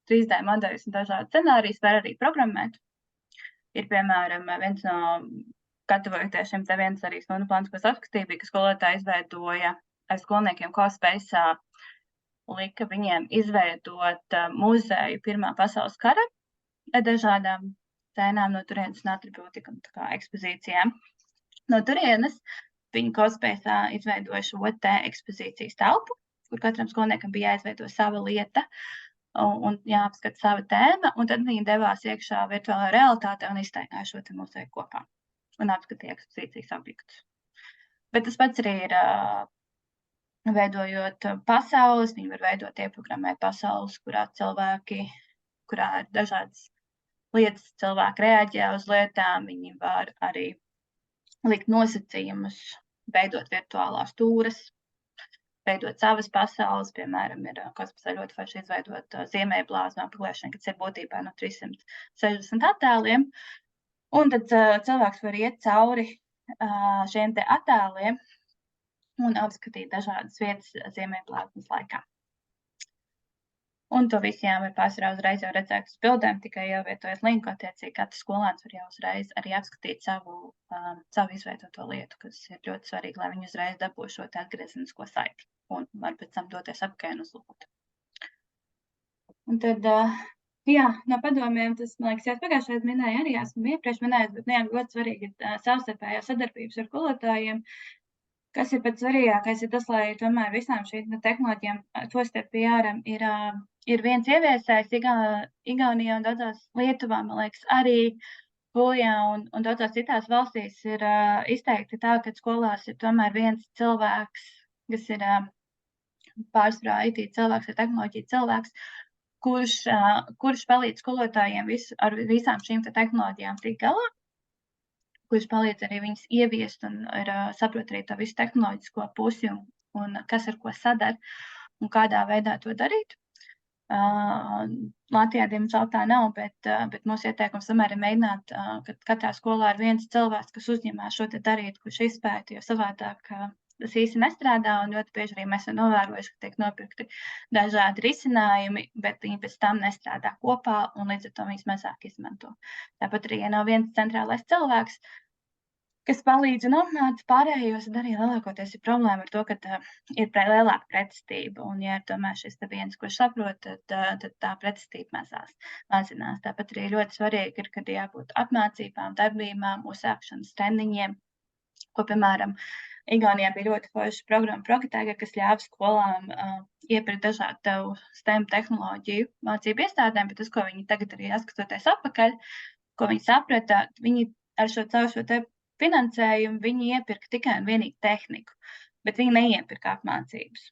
3D modeļus un dažādu scenārijas, var arī programmēt. Ir, piemēram, viens no gatavojoties šiem te viens arī stundu plāns, ko apskatīja, ka skolotāji izveidoja ar skolniekiem CoSpace lika viņiem izveidot muzeju Pirmā pasaules kara ar dažādām scēnām no turienes un atribūtika un ekspozīcijām. No turienes viņi CoSpace izveidoja šo te ekspozīcijas telpu, kur katram skolniekam bija jāizveido sava lieta un jāapskata sava tēma, un tad viņi devās iekšā virtuālajā realitātē un iztaigāja šo te muzeju kopā un apskatīja ekspozīcijas objektus. Bet tas pats arī ir veidojot pasaules, viņi var veidot ieprogrammēt pasaules, kurā ir dažādas lietas, cilvēki reaģē uz lietām, viņi var arī likt nosacījumus, veidot virtuālās tūres, veidot savas pasaules, piemēram, ir CoSpace ļoti forši izveidot ziemēblāzmu apmeklēšanu, kas ir būtībā no 360 attēliem, un tad cilvēks var iet cauri šiem te attēliem un apskatīt dažādas vietas ziemēblāzmas laikā. Un to visu jāvar pārsvarā uzreiz jau redzēt uz bildēm, tikai ievietojot linku, attiecīgi katrs skolēns var jau uzreiz arī apskatīt savu izveidoto lietu, kas ir ļoti svarīgi, lai viņi uzreiz dabū šo te atgriezenisko saiti un var pēc tam doties apkārt un uzlūkot. Un tad, no padomiem, tas, man liekas, jau pagājušajā minēju arī, esmu iepriekš minējis, bet ļoti svarīgi ir savstarpējā sadarbības ar skolotājiem. Kas ir pats svarīgākais, ir tas, lai tomēr visām šīm tehnoloģijām, tostarp VR-am, ir viens ieviesējs Igaunijā un daudzās Lietuvā, man liekas, arī Polijā un daudzās citās valstīs ir izteikti tā, ka skolās ir tomēr viens cilvēks, kas ir pārsvarā IT cilvēks vai tehnoloģija cilvēks, kurš palīdz skolotājiem ar visām šīm tehnoloģijām tikt galā, kurš palīdz arī viņas ieviest un saprot arī to visu tehnoloģisko pusi un kas ar ko sadara un kādā veidā to darīt. Latvijā, diemžēl, tā nav, bet mūsu ieteikums tomēr ir mēģināt, ka katrā skolā ir viens cilvēks, kas uzņemās šo te darīt, kurš izpēta, jo savādāk tas īsti nestrādā, un ļoti bieži arī mēs esam novērojuši, ka tiek nopirkti dažādi risinājumi, bet viņi pēc tam nestrādā kopā, un līdz ar to viņas mazāk izmanto. Tāpat arī, ja nav viens centrālais cilvēks, kas palīdz un apmāca pārējos, un arī lielākoties ir problēma ar to, ka ir lielāka pretestība, un ja ir tomēr šis viens, ko saprot, tad tā pretestība mazinās. Tāpat arī ļoti svarīgi ir, kad jābūt apmācībām, darbībām, uzsākšanas treniņiem, ko, piemēram, Igaunijā bija ļoti forša programma Prokitēga, kas ļāva skolām iepirkt dažādu STEM tehnoloģiju mācību iestādēm, bet tas, ko viņi tagad arī atskatoties atpakaļ, ko viņi saprata, viņi ar caur šo te finansējumu, viņi iepirka tikai un vienīgi tehniku, bet viņi neiepirka apmācības.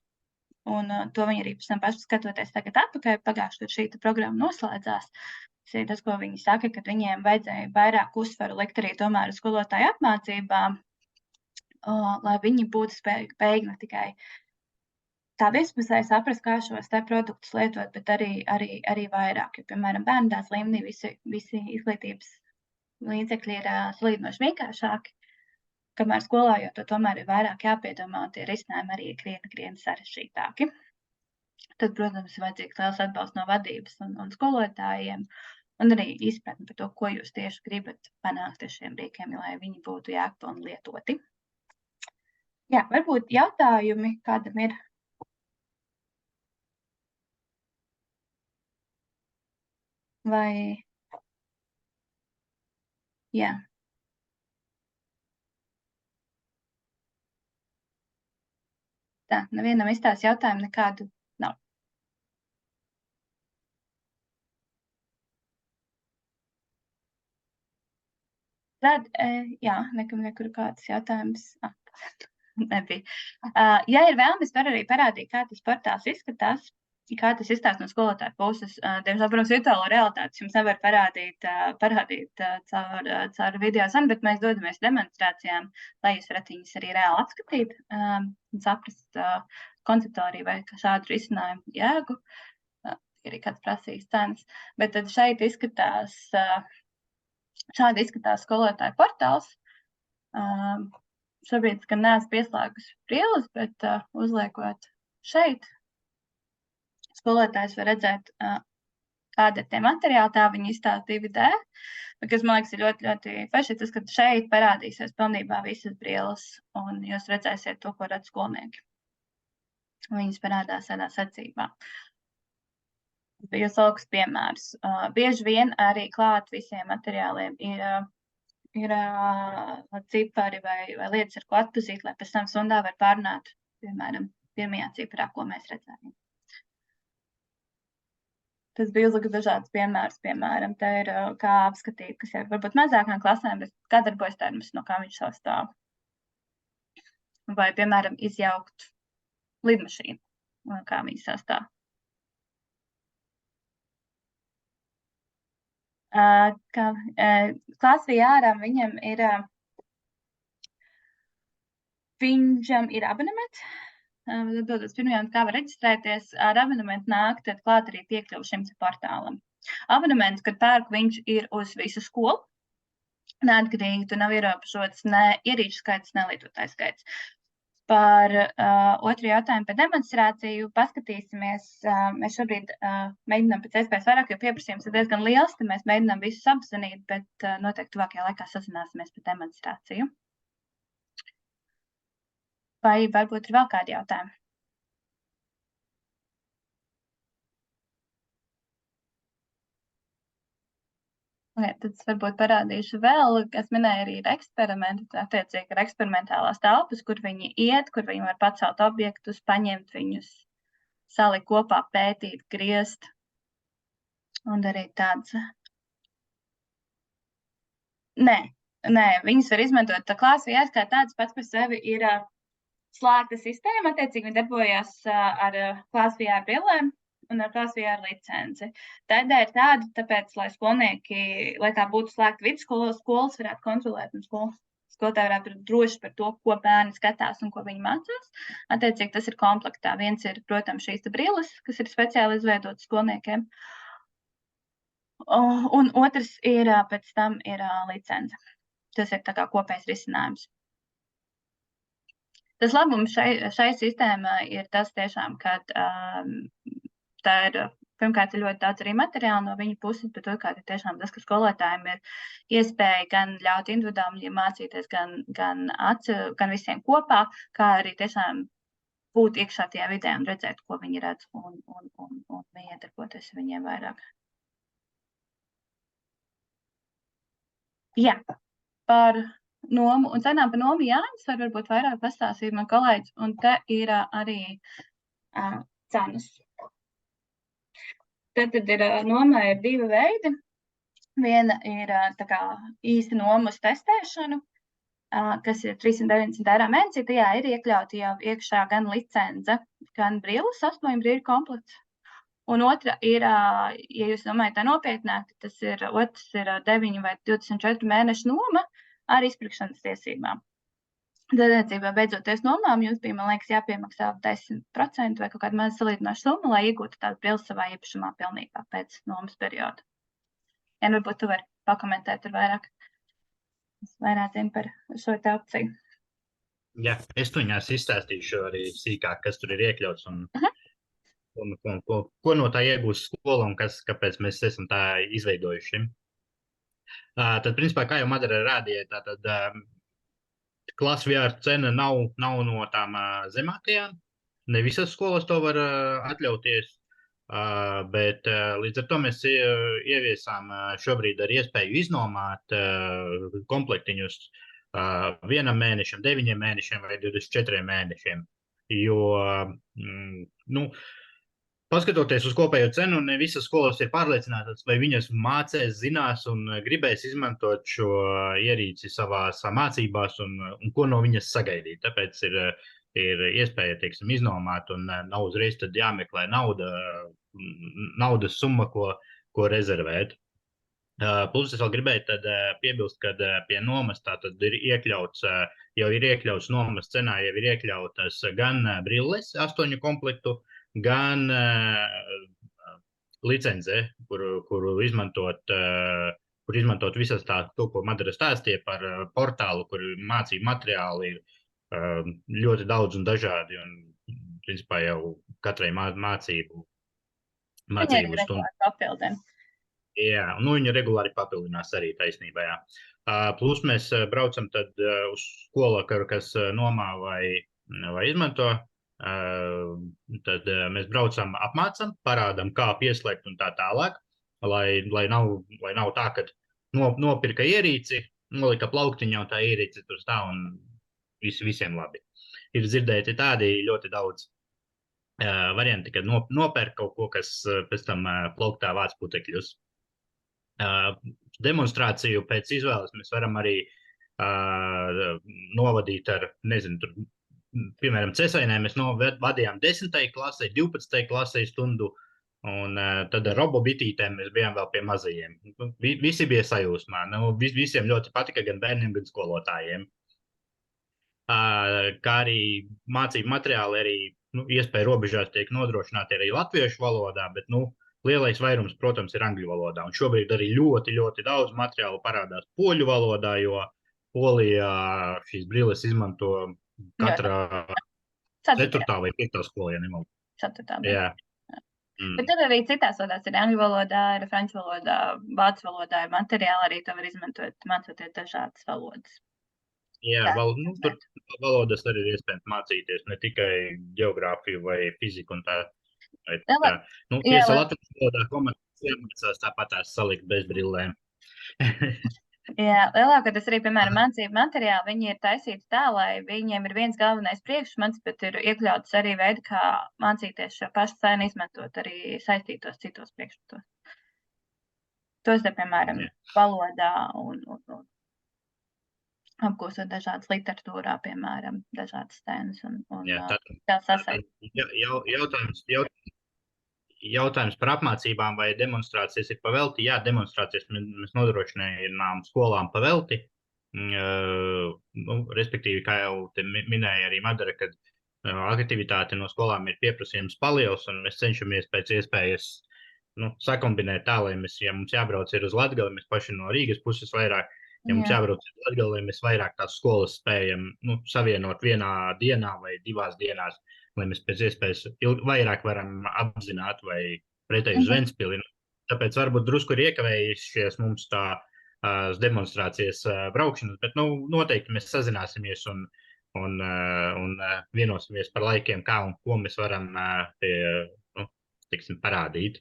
Un to viņi arī pēc tam paši skatoties tagad atpakaļ, pagājuši, kad šī programma noslēdzās. Tas ir tas, ko viņi saka, ka viņiem vajadzēja vairāk uzsvaru likt arī tomēr uz skolotāju apmācībām, lai viņi būtu spējīgi ne tikai tā vispusēji saprast, kā šos te produktus lietot, bet arī vairāk. Jo, piemēram, bērndārs līmenī visi izglītības līdzekļi ir salīdzinoši vienkāršāki, kamēr skolā jau to tomēr ir vairāk jāpiedomā, un tie risinājumi arī ir krietni sarežģītāki. Tad, protams, ir vajadzīgs liels atbalsts no vadības un skolotājiem, un arī izpratni par to, ko jūs tieši gribat panākt ar šiem rīkiem, lai viņi būtu jēgpilni lietoti. Jā, varbūt jautājumi kādam ir? Vai? Jā. Tā, nevienam izstās jautājumu nekādu nav. Tad, jā, nekur kāds jautājums. Nebija. Ja ir vēlmes, var arī parādīt, kā tas portāls izskatās, kā tas izstāsta no skolotāja puses. Diemžēl, protams, virtuālo realitāti jums nevar parādīt caur video zemi, bet mēs dodamies demonstrācijām, lai jūs varat viņus arī reāli apskatīt, saprast konceptoriju vai šādu risinājumu jēgu. Arī kāds prasīs cenas. Bet tad šādi izskatās skolotāja portāls. Šobrīd, gan neesmu pieslēgusi brilles, bet uzliekot šeit, skolotājs var redzēt, kāda ir tie materiāli, tā viņi izstāsta 2D, bet, kas man liekas ir ļoti, ļoti feši, tas, ka šeit parādīsies pilnībā visas brilles, un jūs redzēsiet to, ko redz skolnieki. Viņas parādās tādā secībā. Jūs lauks piemērs. Bieži vien arī klāt visiem materiāliem ir cipari vai lietas, ar ko atpazīt, lai pēc tam stundā var pārunāt, piemēram, pirmajā ciparā, ko mēs redzējām. Tas bija uzlikt dažādas piemērs, piemēram, te ir kā apskatīt, kas ir varbūt mazākām klasēm, bet kā darbojas termis, no kā viņš sastāv. Vai, piemēram, izjaukt lidmašīnu, kā viņi sastāv. Klasvijāram viņam ir abonements. Dodas pirmajām, kā var reģistrēties, ar abonementu nāk, tad klāt arī piekļuvu šim portālam. Abonements, kad pērk, viņš ir uz visu skolu. Neatkarīgi, tu nav ierobežots ne ierīču skaits, ne lietotāju skaits. Par otru jautājumu par demonstrāciju paskatīsimies. Mēs šobrīd mēģinām pēc iespējas vairāk, jo pieprasījums ir diezgan liels, tad mēs mēģinām visus apzvanīt, bet noteikti tuvākajā laikā sazināsimies par demonstrāciju. Vai varbūt ir vēl kādi jautājumi? Okay, tad es varbūt parādīšu vēl, kas minēja arī ir eksperimenti, attiecīgi ir eksperimentālās telpas, kur viņi iet, kur viņi var pacelt objektus, paņemt viņus, salikt kopā, pētīt, griezt un darīt tādas. Nē, viņas var izmantot. Tā Classvr kā tāds pats par sevi ir slēgta sistēma, attiecīgi viņi darbojās ar Classvr brillēm un ar Classvr licenci. Tā ideja ir tāda, tāpēc, lai skolnieki, lai tā būtu slēgta vidusskolas, skolas varētu kontrolēt un skolotāji varētu būt droši par to, ko bērni skatās un ko viņi mācās. Attiecīgi tas ir komplektā. Viens ir, protams, šīs brilles, kas ir speciāli izveidotas skolniekiem. Un otrs ir, pēc tam ir licence. Tas ir tā kā kopējs risinājums. Tas labums šai sistēmai ir tas tiešām, ka tā ir pirmkārt ir ļoti daudz arī materiālu no viņa puses, bet otrkārt ir tiešām tas, ka skolotājiem ir iespēja gan ļaut individuāli mācīties, gan visiem kopā, kā arī tiešām būt iekšā tajā vidē un redzēt, ko viņi redz un iedarboties viņiem vairāk. Jā, par nomu un cenām par nomu Jānis var varbūt vairāk pastāstīt man kolēģis, un te ir arī cenas. Tad ir nomā ir divi veidi. Viena ir tā kā īsta noma uz testēšanu, kas ir 390 € mēnesī. Tajā ir iekļauti jau iekšā gan licence, gan brilles, 8 brīļu komplekts. Un otra ir, ja jūs domājat tā nopietnāk, tas ir otrs ir 9 vai 24 mēnešu noma ar izpirkšanas tiesībām. Tad, beidzoties nomām, jums bija, man liekas, jāpiemaksā 10% vai kaut kāda maza salīdzinoša summa, lai iegūtu tādu brilles savā īpašumā pilnībā pēc nomas perioda. Ja, varbūt tu vari pakomentēt ar vairāk zinu par šo te opciju. Jā, es tuņās izstāstīšu arī sīkāk, kas tur ir iekļauts un ko no tā iegūs skola un kāpēc mēs esam tā izveidojuši. Tad, principā, kā jau Madara rādīja, tātad klasvjāra cena nav no tām zemākajām. Ne visas skolas to var atļauties, bet līdz ar to mēs ieviesām šobrīd ar iespēju iznomāt komplektiņus 1 mēnešam, 9 mēnešiem vai 24 mēnešiem. Jo, paskatoties uz kopējo cenu, ne visas skolas ir pārliecinātas, vai viņas mācēs, zinās un gribēs izmantot šo ierīci savās mācībās un ko no viņas sagaidīt. Tāpēc ir iespēja, teiksim, iznomāt un nav uzreiz tad jāmeklē naudas summa, ko rezervēt. Plus es vēl gribēju tad piebilst, ka pie nomas tā tad ir iekļauts, jau ir iekļauts nomas cenā, jau ir iekļautas gan brilles 8 komplektu, gan licence, kuru izmantot visas to, ko Madara stāstīja par portālu, kur mācību materiāli ir ļoti daudz un dažādi, un principā jau katrai mācību stundu. Jā, viņa regulāri papildinās arī taisnībā, jā. Plus mēs braucam tad uz skolu, kas nomā vai izmanto. Tad mēs braucam, apmācam, parādam, kā pieslēgt un tā tālāk, lai nav tā, ka nopirka ierīci, nolika plauktiņā un tā ierīci tur stāv un visiem labi. Ir dzirdēti tādi ļoti daudz varianti, kad nopērk kaut ko, kas pēc tam plauktā vāc putekļus. Demonstrāciju pēc izvēles mēs varam arī novadīt ar, nezinu, tur, piemēram, Cesainē mēs vadījām 10. klasē, 12. klasē stundu, un tad ar robobitītēm mēs bijām vēl pie mazajiem. Visi bija sajūsmā. Visiem ļoti patika, gan bērniem, gan skolotājiem. Kā arī mācību materiāli arī iespēja robežās tiek nodrošināti arī latviešu valodā, bet lielais vairums, protams, ir angļu valodā. Un šobrīd arī ļoti, ļoti daudz materiālu parādās poļu valodā, jo Polijā šīs brilles izmanto katra 4. vai 5. skolā, ja nemaldos. 4. Jā. Bet tad arī citās valodās ir angļu valodā, ir franču valodā, vācu valodā, ir materiāli arī to var izmantot, mācoties dažādas valodas. Jā, tur valodas arī ir iespējams mācīties, ne tikai geogrāfiju vai fiziku un tā. Tiesa latviešu valodā komandas jāmācās tāpatās salikt bez brillēm. Jā, lielākoties arī, piemēram, mācību materiāli, viņi ir taisīti tā, lai viņiem ir viens galvenais priekšmets, bet ir iekļauts arī veidi, kā mācīties šo pašu cenu izmantot arī saistītos citos priekšmetos. Tos, piemēram, valodā un apgūstot dažādas literatūrā, piemēram, dažādas cenas un tā sasaist. Jautājums par apmācībām vai demonstrācijas ir pavelti. Jā, demonstrācijas mēs nodrošinājām skolām pavelti. Respektīvi, kā jau te minēja arī Madara, kad aktivitāte no skolām ir pieprasījums paliels, un mēs cenšamies pēc iespējas sakombinēt tā, lai mēs, ja mums jābrauc ir uz Latgali, mēs paši no Rīgas puses vairāk, ja mums jābrauc uz Latgali, lai mēs vairāk tās skolas spējam savienot vienā dienā vai 2 dienās, lai mēs pēc iespējas vairāk varam apzināt vai pretēji uz Ventspili. Tāpēc varbūt drusku ir iekavējušies mums tā demonstrācijas braukšanas, bet noteikti mēs sazināsimies un vienosimies par laikiem, kā un ko mēs varam parādīt.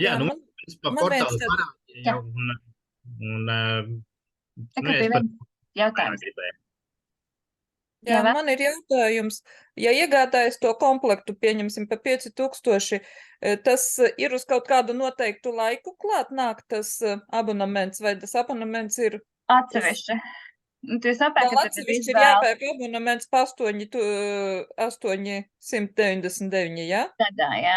Jā, man portālu viens parādīja Tagad bija jautājums. Jā, man ir jautājums. Ja iegādājas to komplektu, pieņemsim, pa 5000, tas ir uz kaut kādu noteiktu laiku klāt nāk tas abonements, vai tas abonements ir Atsevišķi. vēl atsevišķi ir jāpērk abonements pa 899, jā? Tādā, jā.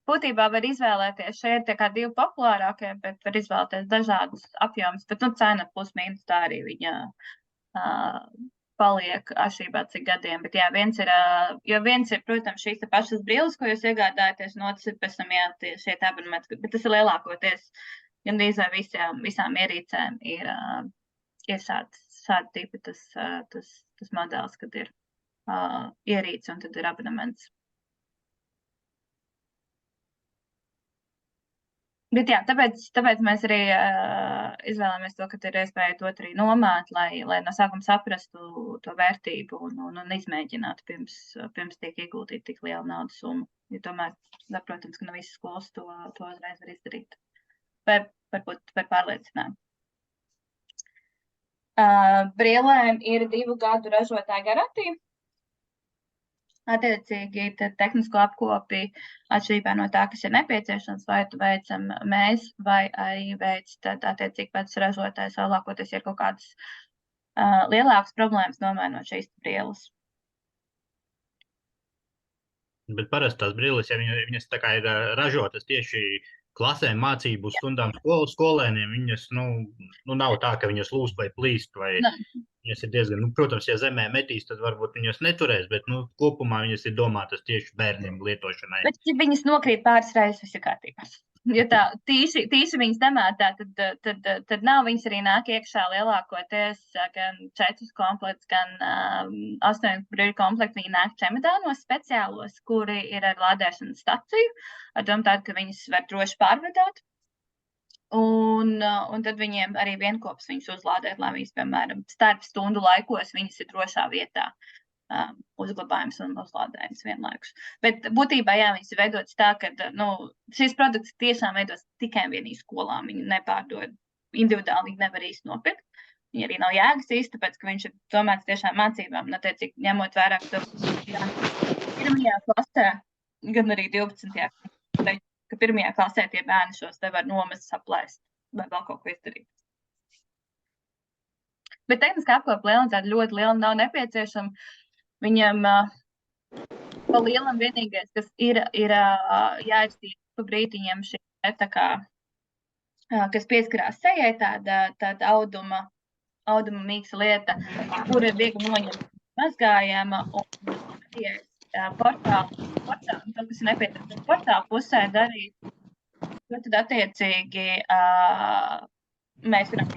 Būtībā var izvēlēties, šeit ir tā kā 2 populārākie, bet var izvēlēties dažādus apjomus, bet cena plus mīnus tā arī viņa paliek atšķirībā cik gadiem. Bet jā, viens ir, protams, šīs pašas brilles, ko jūs iegādājaties, un otrs ir pēc tam, jā, šie abonementi, bet tas ir lielākoties, gandrīz vai visām ierīcēm ir šādi tipi tas modelis, kad ir ierīce un tad ir abonements. Bet jā, tāpēc mēs arī izvēlamies to, ka ir iespēja dot arī nomāt, lai no sākuma saprastu to vērtību un izmēģinātu pirms tiek ieguldīta tik liela naudas summa. Jo tomēr, protams, ka ne visas skolas to uzreiz var izdarīt. Vai varbūt var pārliecināt. Brillēm ir 2 gadu ražotāja garantija. Attiecīgi, tehnisko apkopi atšķirībā no tā, kas ir nepieciešams, vai tu veicam mēs, vai arī veic, tad attiecīgi pēc ražotājs vēlākoties ir kaut kādas lielākas problēmas nomainot šīs brilles. Bet parasti tās brilles, ja viņas tā kā ir ražotas tieši klasēm, mācību stundām skolēniem, viņas nav tā, ka viņas lūst vai plīst, vai viņas ir diezgan, protams, ja zemē metīs, tad varbūt viņas neturēs, bet kopumā viņas ir domātas tieši bērniem lietošanai. Bet, ja viņas nokrīt pāris reizes, viss ir kārtībā. Ja tā tīši viņas nemētā, tad nav, viņas arī nāk iekšā lielākoties gan 4 komplekts, gan 8 brīļu komplekti. Viņi nāk čemodānos speciālos, kuri ir ar lādēšanas staciju, ar domu tādu, ka viņas var droši pārvedāt. Un tad viņiem arī vienkops viņus uzlādēt, lai viņas, piemēram, starp stundu laikos viņas ir drošā vietā. Uzglabājums un uzlādējums vienlaikus. Bet būtībā, jā, viņas ir veidotas tā, ka šīs produkts tiešām veidotas tikai vienīgi skolām. Viņi nepārdod individuāli, viņi nevar īsti nopirkt. Viņi arī nav jēgas īsti, tāpēc, ka viņš ir domāts tiešām mācībām. Attiecīgi, ņemot vērā, ka pirmajā klasē, gan arī 12. ka pirmajā klasē tie bērni šos te var nomest, saplēst vai vēl kaut ko izdarīt. Bet tehniskā apkopa lielācā ļoti liela nav nepieciešama. Viņam pa lielam vienīgais, kas ir jāiztīst pa brītiņiem šī tā kā, kas pieskarās sejai, tāda auduma mīksa lieta, kur ir viegli noņemt mazgājama un portālu, kas ir nepieciešams portālu pusē darīt, tad attiecīgi mēs varam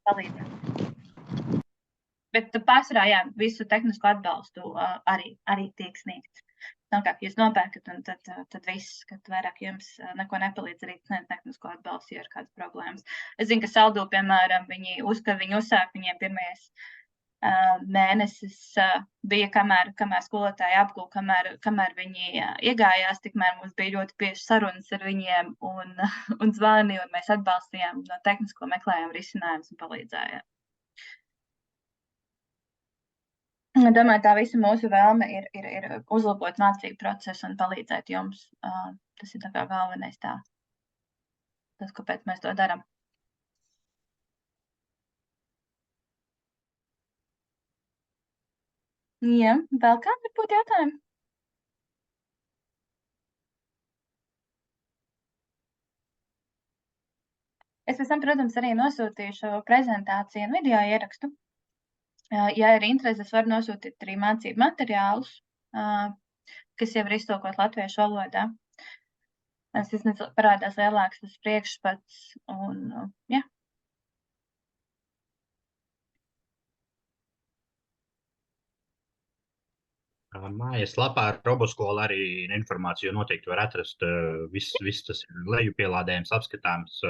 palīdzēt. Bet pārsvarā, jā, visu tehnisko atbalstu arī tiek sniegts. Nav kā, ka jūs nopērkat, un tad viss, kad vairāk jums neko nepalīdz arī sniegt tehnisko atbalstu, ja ir kādas problēmas. Es zinu, ka Saldū, piemēram, viņi uzsāk, viņiem pirmais mēnesis bija, kamēr skolotāji apgūla, kamēr viņi iegājās, tikmēr mums bija ļoti bieži sarunas ar viņiem un zvani, un mēs atbalstījām no tehnisko meklējām risinājumus un palīdzējām. Domāju, tā visa mūsu vēlme ir uzlabot mācību procesu un palīdzēt jums. Tas ir tā kā galvenais tas, kāpēc mēs to darām. Jā, vēl kādi būtu jautājumi? Es pēc tam, protams, arī nosūtīšu prezentāciju un video ierakstu. Ja ir interese, es varu nosūtīt arī mācību materiālus, kas jau ir iztulkot latviešu valodā. Tas parādās lielāks tas priekšpats un, jā. Mājas lapā Roboskola arī informāciju noteikti var atrast. Viss tas ir lejupielādējums, apskatāms.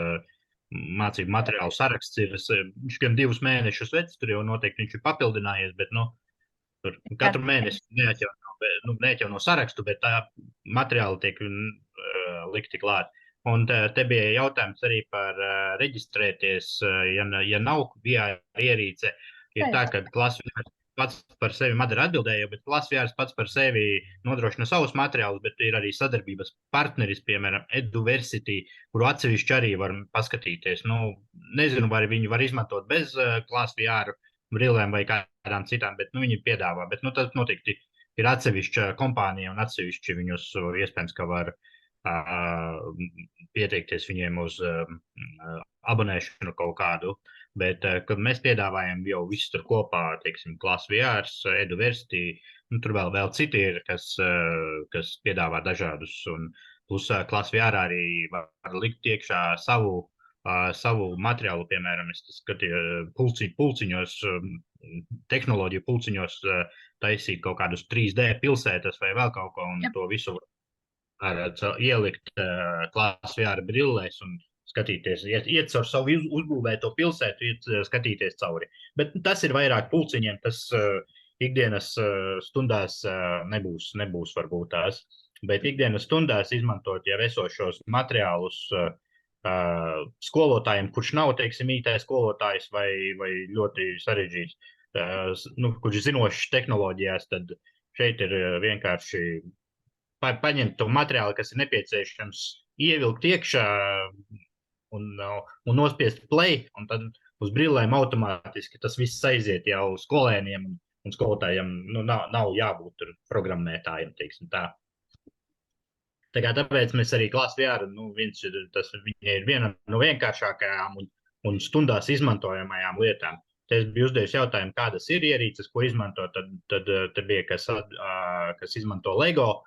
Mācību materiālu saraksts ir. Viņš gan 2 mēnešus vecs, tur jau noteikti viņš ir papildinājies, bet tur katru mēnesi neatjauno sarakstu, bet tā materiāli tiek likti klāt. Un te bija jautājums arī par reģistrēties, ja nav VR ierīce. Ir tā, ka klases pats par sevi Madara atbildēja, bet Klasvjārs pats par sevi nodrošina savus materiālus, bet ir arī sadarbības partneris, piemēram, Eduversity, kuru atsevišķi arī var paskatīties. Nezinu, vai viņi var izmantot bez Klasvjāru brillēm vai kādām citām, bet viņi piedāvā. Bet tas noteikti ir atsevišķa kompānija un atsevišķi viņus iespējams, ka var pieteikties viņiem uz abonēšanu kaut kādu. Bet, kad mēs piedāvājam jau visu tur kopā, teiksim, Klasvjārs, Eduversity, tur vēl citi ir, kas piedāvā dažādus. Un plus Klasvjārā arī var likt iekšā savu materiālu, piemēram, es skatīju pulciņos, tehnoloģiju pulciņos taisīt kaut kādus 3D pilsētas vai vēl kaut ko, un to visu var ielikt Klasvjāra brillēs un skatīties, iet caur savu uzbūvēto pilsētu, skatīties cauri. Bet tas ir vairāk pulciņiem, tas ikdienas stundās nebūs varbūt tās. Bet ikdienas stundās izmantot jau esošos materiālus skolotājiem, kurš nav, teiksim, IT skolotājs vai ļoti sarežģīts, kurš zinošs tehnoloģijās, tad šeit ir vienkārši paņemt to materiālu, kas ir nepieciešams, ievilkt iekšā un nospiest play, un tad uz brillēm automātiski tas viss aiziet jau skolēniem un skolotājiem. Nav jābūt tur programmētājiem, teiksim tā. Tāpēc mēs arī Klasvjāra, viņa ir viena no vienkāršākajām un stundās izmantojamajām lietām. Es biju uzdevis jautājumu, kādas ir ierīces, ko izmanto, tad bija, kas izmanto Lego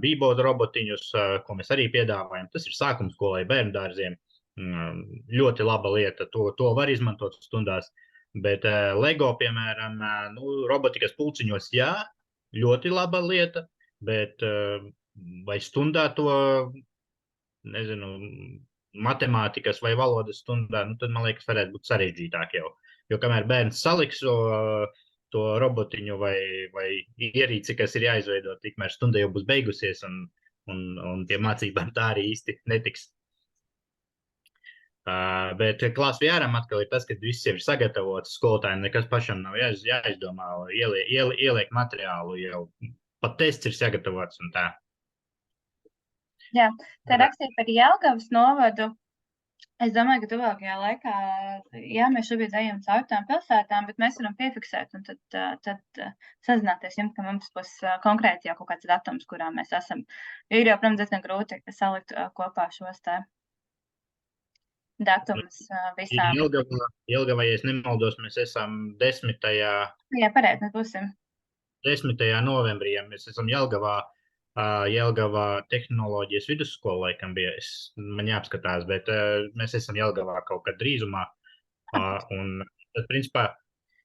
bībodu robotiņus, ko mēs arī piedāvājam. Tas ir sākumskolai, bērndārziem. Ļoti laba lieta, to var izmantot stundās. Bet Lego, piemēram, robotikas pulciņos, jā, ļoti laba lieta, bet vai stundā to, nezinu, matemātikas vai valodas stundā, tad, man liekas, varētu būt sarežģītāk jau. Jo kamēr bērns saliks to robotiņu vai ierīci, kas ir jāizveido, tikmēr stunda jau būs beigusies un pie mācībām tā arī īsti netiks. Bet Klasvjāram atkal ir tas, ka viss jau ir sagatavots, skolotājiem nekas pašam nav jāizdomā, ieliek materiālu, jau pat tests ir sagatavots un tā. Jā, tā rakstīja par Jelgavas novadu. Es domāju, ka tuvākajā laikā, jā, mēs šobrīd ejam caur tām pilsētām, bet mēs varam piefiksēt un tad sazināties jums, ka mums būs konkrēti jau kaut kāds datums, kurā mēs esam. Jo ir jau, protams, diezgan grūti salikt kopā šos te datumus visām. Jelgavā, ja es nemaldos, mēs esam 10. Jā, pareizi, mēs būsim. 10. novembrī, ja mēs esam Jelgavā tehnoloģijas vidusskola, laikam bija, man jāapskatās, bet mēs esam Jelgavā kaut kad drīzumā. Un tad, principā,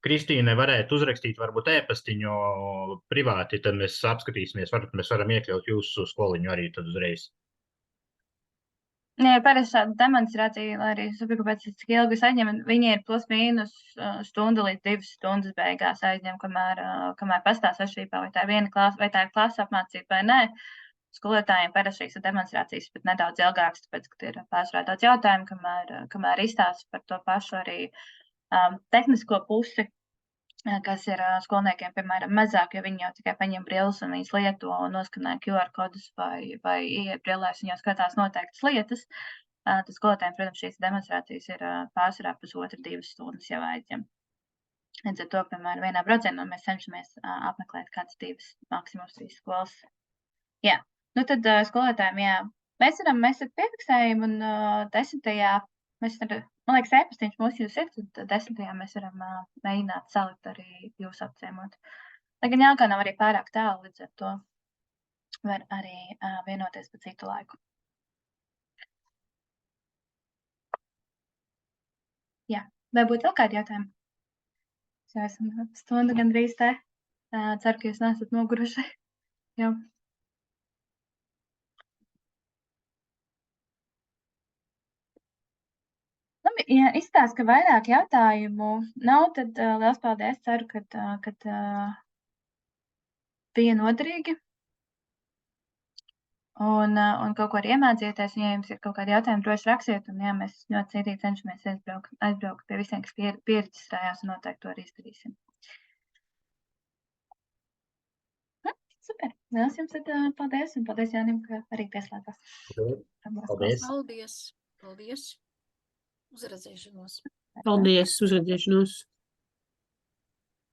Kristīne varētu uzrakstīt varbūt ēpastiņu privāti, tad mēs apskatīsimies, varbūt mēs varam iekļaut jūsu skoliņu arī tad uzreiz. Jā, parasti šāda demonstrācija, lai arī saprotu, kāpēc cik ilgi aizņem, viņi ir plus mīnus stundu līdz 2 stundas beigās aizņem, kamēr pastāv atšķirībā, vai tā ir viena klasa, vai tā ir klasa apmācība vai nē. Skolotājiem parasti šīs demonstrācijas pat nedaudz ilgākas, tāpēc, ka ir pārsvarā daudz jautājumu, kamēr izstāsta par to pašu arī tehnisko pusi, kas ir skolniekiem, piemēram, mazāk, jo viņi jau tikai paņem brilles un viņas lieto un noskanē QR kodus vai ieiet brillēs un jau skatās noteiktas lietas. Tad skolotājiem, protams, šīs demonstrācijas ir pārsvarā 1,5–2 stundas jau aizņem. Līdz ar to, piemēram, vienā braucienā mēs cenšamies apmeklēt kādas 2, maksimums 3 skolas. Jā, tad skolotājiem, jā, mēs piefiksējam un 10. Man liekas, ēpastiņš mūs jūs ir, tad 10. mēs varam mēģināt salikt arī jūs apciemot. Lai gan Jelgava nav arī pārāk tālu, līdz ar to var arī vienoties pa citu laiku. Jā, vai būtu vēl kādi jautājumi? Jā, esam stundu gandrīz te. Ceru, ka jūs neesat noguruši. Jā. Labi, ja izstāst, ka vairāk jautājumu nav, tad liels paldies. Ceru, ka bija noderīgi. Un kaut ko arī iemācījāties. Ja jums ir kaut kādi jautājumi, droši rakstiet. Un jā, mēs ļoti cītīgi cenšamies aizbraukt pie visiem, kas pieregistrējās, un noteikti to arī izdarīsim. Super. Liels jums paldies. Un paldies Jānim, ka arī pieslēdzās. Paldies. Paldies. Uz redzēšanos. Paldies, uz redzēšanos.